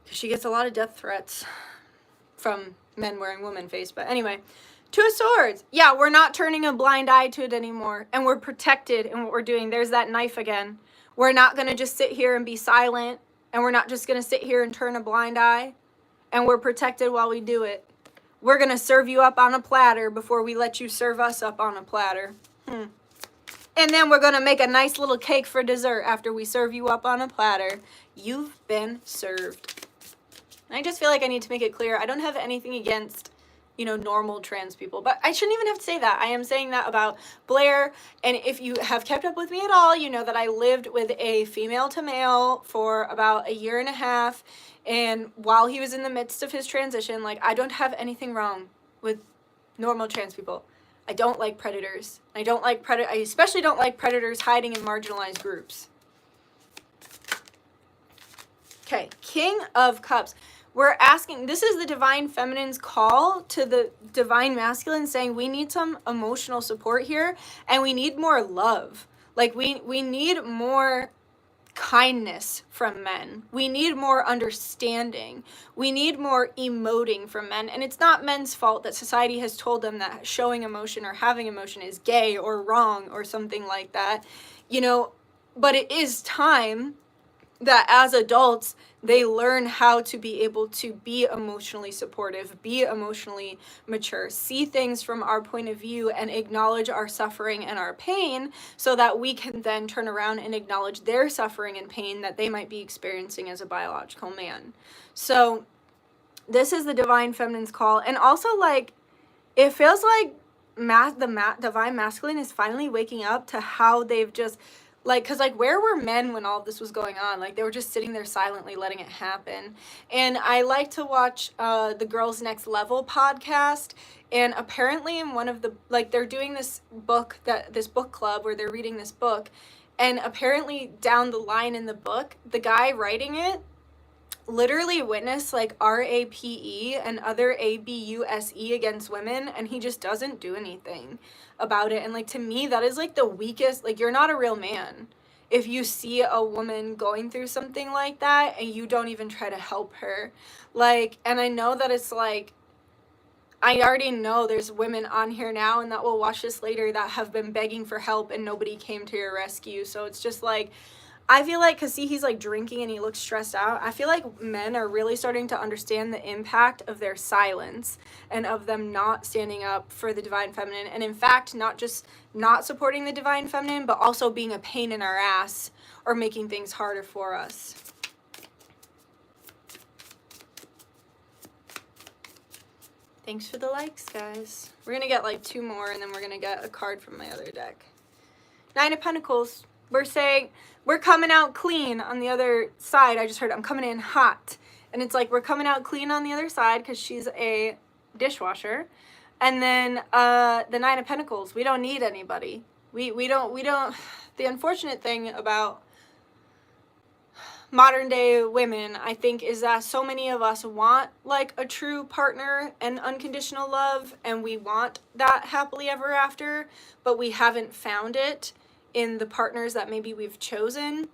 because she gets a lot of death threats from men wearing woman face. But anyway, Two of Swords. Yeah, we're not turning a blind eye to it anymore, and we're protected in what we're doing. There's that knife again. We're not going to just sit here and be silent, and we're not just going to sit here and turn a blind eye, and we're protected while we do it. We're going to serve you up on a platter before we let you serve us up on a platter. And then we're going to make a nice little cake for dessert after we serve you up on a platter. You've been served. I just feel like I need to make it clear. I don't have anything against, you know, normal trans people. But I shouldn't even have to say that. I am saying that about Blair. And if you have kept up with me at all, you know that I lived with a female to male for about 1.5 years. And while he was in the midst of his transition, like, I don't have anything wrong with normal trans people. I don't like predators. I especially don't like predators hiding in marginalized groups. Okay, King of Cups. We're asking, this is the Divine Feminine's call to the Divine Masculine, saying we need some emotional support here, and we need more love. Like, we need more kindness from men. We need more understanding. We need more emoting from men. And it's not men's fault that society has told them that showing emotion or having emotion is gay or wrong or something like that, you know, but it is time that as adults, they learn how to be able to be emotionally supportive, be emotionally mature, see things from our point of view, and acknowledge our suffering and our pain, so that we can then turn around and acknowledge their suffering and pain that they might be experiencing as a biological man. So this is the Divine Feminine's call. And also, like, it feels like the Divine Masculine is finally waking up to how they've just, like, because, like, where were men when all of this was going on? Like, they were just sitting there silently letting it happen. And I like to watch the Girls Next Level podcast. And apparently in one of the, like, they're doing this book club where they're reading this book. And apparently down the line in the book, the guy writing it literally witnessed, like, RAPE and other ABUSE against women, and he just doesn't do anything about it. And, like, to me, that is, like, the weakest, like, you're not a real man if you see a woman going through something like that and you don't even try to help her. Like, and I know that it's, like, I already know there's women on here now and that will watch this later that have been begging for help and nobody came to your rescue. So it's just, like, I feel like, because see, he's like drinking and he looks stressed out. I feel like men are really starting to understand the impact of their silence and of them not standing up for the Divine Feminine. And in fact, not just not supporting the Divine Feminine, but also being a pain in our ass or making things harder for us. Thanks for the likes, guys. We're going to get like 2 more and then we're going to get a card from my other deck. 9 of Pentacles. We're saying we're coming out clean on the other side. I just heard I'm coming in hot. And it's like we're coming out clean on the other side because she's a dishwasher. And then the 9 of Pentacles. We don't need anybody. We don't. The unfortunate thing about modern day women, I think, is that so many of us want like a true partner and unconditional love, and we want that happily ever after, but we haven't found it in the partners that maybe we've chosen.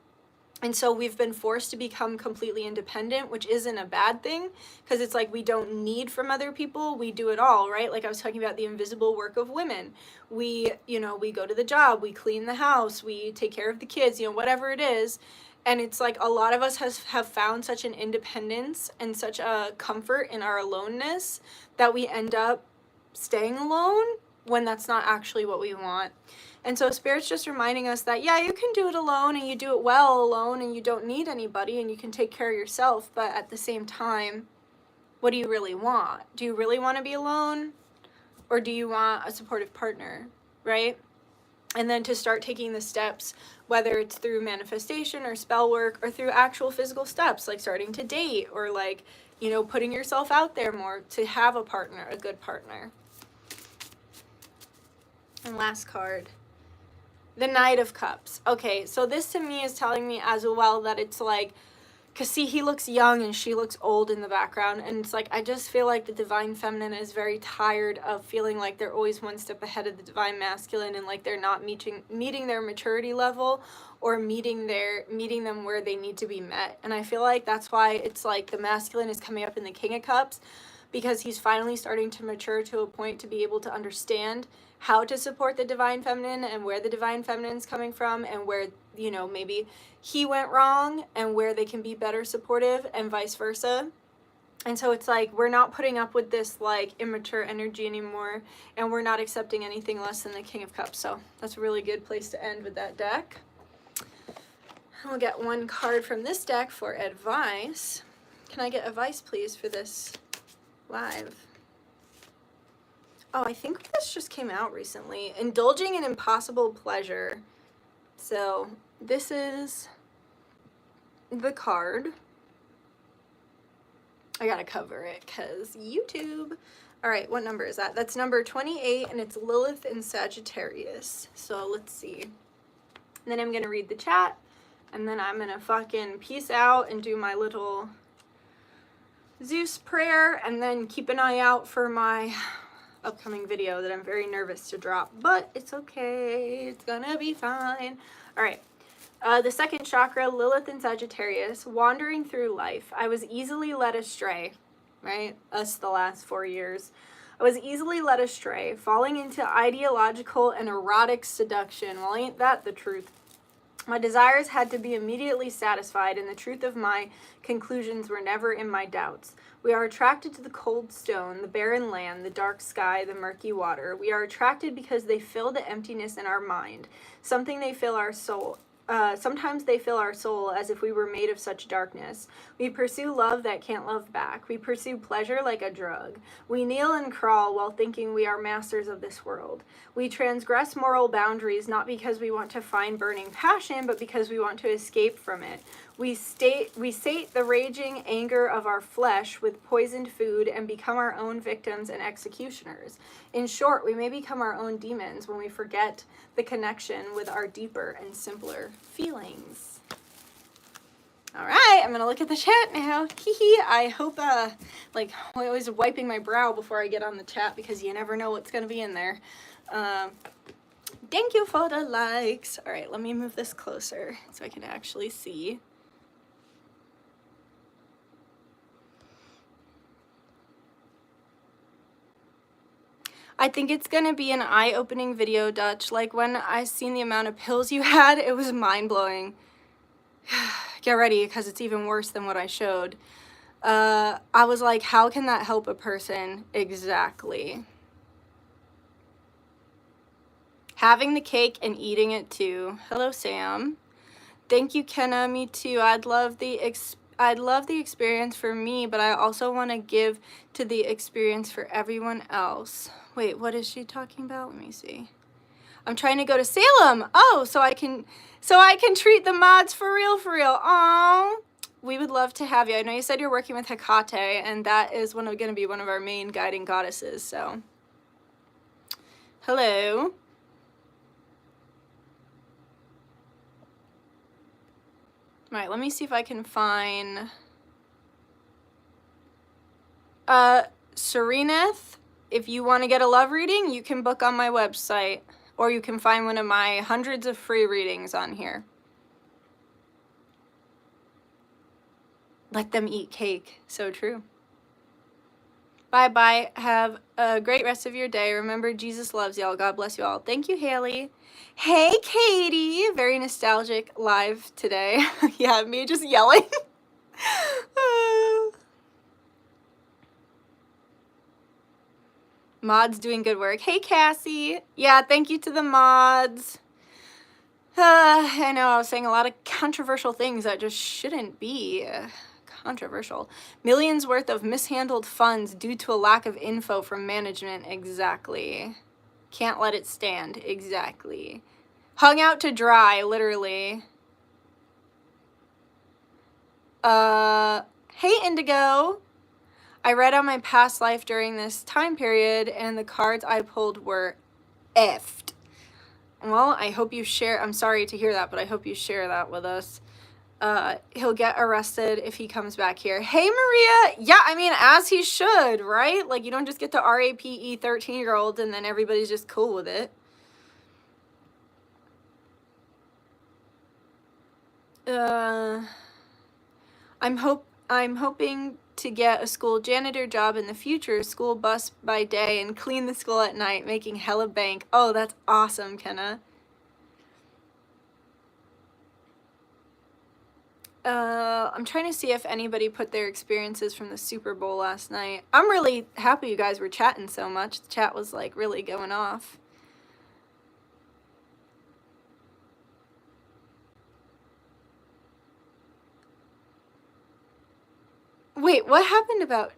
And so we've been forced to become completely independent, which isn't a bad thing, because it's like we don't need from other people. We do it all, right? Like I was talking about the invisible work of women. We, you know, we go to the job, we clean the house, we take care of the kids, you know, whatever it is. And it's like a lot of us have found such an independence and such a comfort in our aloneness that we end up staying alone when that's not actually what we want. And so Spirit's just reminding us that, yeah, you can do it alone and you do it well alone and you don't need anybody and you can take care of yourself. But at the same time, what do you really want? Do you really want to be alone? Or do you want a supportive partner, right? And then to start taking the steps, whether it's through manifestation or spell work or through actual physical steps, like starting to date or like, you know, putting yourself out there more to have a partner, a good partner. And last card. The Knight of Cups. Okay, so this to me is telling me as well that it's like, because see, he looks young and she looks old in the background, and it's like, I just feel like the Divine Feminine is very tired of feeling like they're always one step ahead of the Divine Masculine, and like they're not meeting their maturity level or meeting them where they need to be met. And I feel like that's why it's like the Masculine is coming up in the King of Cups, because he's finally starting to mature to a point to be able to understand how to support the Divine Feminine and where the Divine Feminine's coming from and where, you know, maybe he went wrong and where they can be better supportive and vice versa. And so it's like we're not putting up with this like immature energy anymore, and we're not accepting anything less than the King of Cups. So that's a really good place to end with that deck. We'll get one card from this deck for advice. Can I get advice, please, for this live? Oh, I think this just came out recently. Indulging in impossible pleasure. So this is the card. I gotta cover it because YouTube. All right, what number is that? That's number 28, and it's Lilith in Sagittarius. So let's see. And then I'm gonna read the chat, and then I'm gonna fucking peace out and do my little Zeus prayer, and then keep an eye out for my upcoming video that I'm very nervous to drop, but it's okay, it's gonna be fine. All right, the second chakra, Lilith in Sagittarius. Wandering through life, I was easily led astray, right? Us the last 4 years. I was easily led astray, falling into ideological and erotic seduction. Well, ain't that the truth? My desires had to be immediately satisfied, and the truth of my conclusions were never in my doubts. We are attracted to the cold stone, the barren land, the dark sky, the murky water. We are attracted because they fill the emptiness in our mind. Sometimes they fill our soul as if we were made of such darkness. We pursue love that can't love back. We pursue pleasure like a drug. We kneel and crawl while thinking we are masters of this world. We transgress moral boundaries not because we want to find burning passion, but because we want to escape from it. We sate the raging anger of our flesh with poisoned food and become our own victims and executioners. In short, we may become our own demons when we forget the connection with our deeper and simpler feelings. All right, I'm gonna look at the chat now. I hope, like, I'm always wiping my brow before I get on the chat because you never know what's gonna be in there. Thank you for the likes. All right, let me move this closer so I can actually see. I think it's gonna be an eye-opening video, Dutch. Like, when I seen the amount of pills you had, it was mind-blowing. Get ready, because it's even worse than what I showed. I was like, how can that help a person? Exactly. Having the cake and eating it too. Hello, Sam. Thank you, Kenna. Me too. I'd love the experience for me, but I also want to give to the experience for everyone else. Wait, what is she talking about? Let me see. I'm trying to go to Salem. Oh, so I can treat the mods for real, for real. Aww. We would love to have you. I know you said you're working with Hecate, and that is going to be one of our main guiding goddesses, so. Hello. Alright, let me see if I can find... Sereneth, if you want to get a love reading, you can book on my website. Or you can find one of my hundreds of free readings on here. Let them eat cake. So true. Bye-bye. Have a great rest of your day. Remember, Jesus loves y'all. God bless you all. Thank you, Haley. Hey, Katie. Very nostalgic live today. Yeah, me just yelling. Mods doing good work. Hey, Cassie. Yeah, thank you to the mods. I know I was saying a lot of controversial things that just shouldn't be controversial. Millions worth of mishandled funds due to a lack of info from management. Exactly. Can't let it stand. Exactly. Hung out to dry, literally. Hey, Indigo. I read on my past life during this time period, and the cards I pulled were effed. Well, I hope you share. I'm sorry to hear that, but I hope you share that with us. He'll get arrested if he comes back here. Hey, Maria. Yeah, I mean, as he should, right? Like, you don't just get to RAPE 13-year-olds and then everybody's just cool with it. I'm hoping to get a school janitor job in the future, school bus by day, and clean the school at night, making hella bank. Oh, that's awesome, Kenna. I'm trying to see if anybody put their experiences from the Super Bowl last night. I'm really happy you guys were chatting so much. The chat was, like, really going off. Wait, what happened about,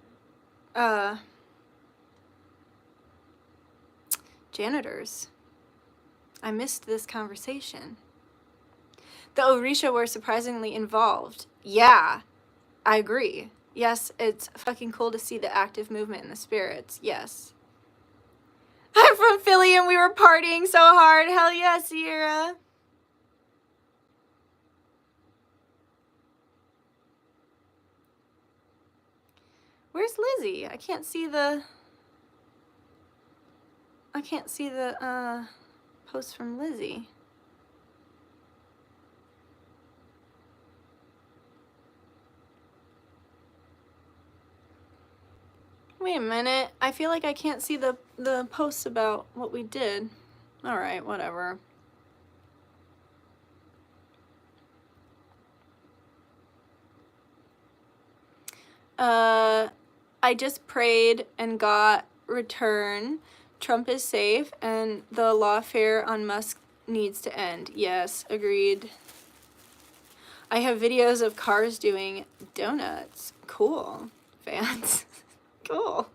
janitors? I missed this conversation. The Orisha were surprisingly involved. Yeah, I agree. Yes, it's fucking cool to see the active movement in the spirits. Yes. I'm from Philly and we were partying so hard. Hell yeah, Sierra. Where's Lizzie? I can't see the post from Lizzie. Wait a minute. I feel like I can't see the posts about what we did. All right, whatever. I just prayed and got return. Trump is safe and the lawfare on Musk needs to end. Yes, agreed. I have videos of cars doing donuts. Cool. Fans. Cool.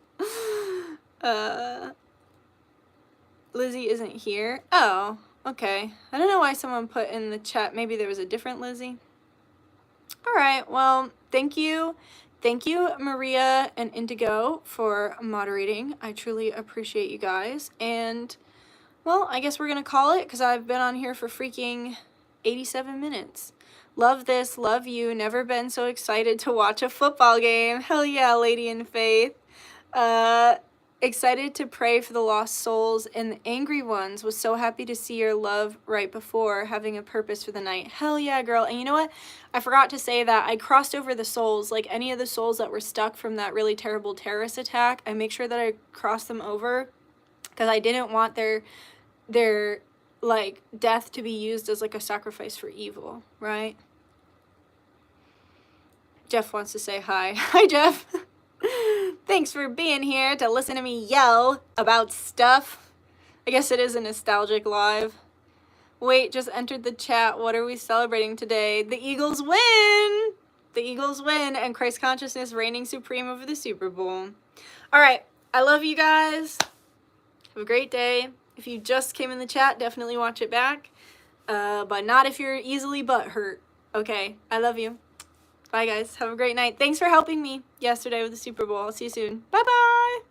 Lizzie isn't here. Oh, okay. I don't know why someone put in the chat. Maybe there was a different Lizzie. All right. Well, thank you. Thank you, Maria and Indigo, for moderating. I truly appreciate you guys. And, well, I guess we're going to call it because I've been on here for freaking 87 minutes. Love this, love you. Never been so excited to watch a football game. Hell yeah, Lady in Faith. Excited to pray for the lost souls and the angry ones. Was so happy to see your love right before having a purpose for the night. Hell yeah, girl. And you know what? I forgot to say that I crossed over the souls, like any of the souls that were stuck from that really terrible terrorist attack. I make sure that I crossed them over because I didn't want their like death to be used as like a sacrifice for evil, right? Jeff wants to say hi. Hi, Jeff. Thanks for being here to listen to me yell about stuff. I guess it is a nostalgic live. Wait, just entered the chat. What are we celebrating today? The Eagles win! The Eagles win and Christ consciousness reigning supreme over the Super Bowl. All right. I love you guys. Have a great day. If you just came in the chat, definitely watch it back. But not if you're easily butthurt. Okay. I love you. Bye, guys. Have a great night. Thanks for helping me yesterday with the Super Bowl. I'll see you soon. Bye-bye.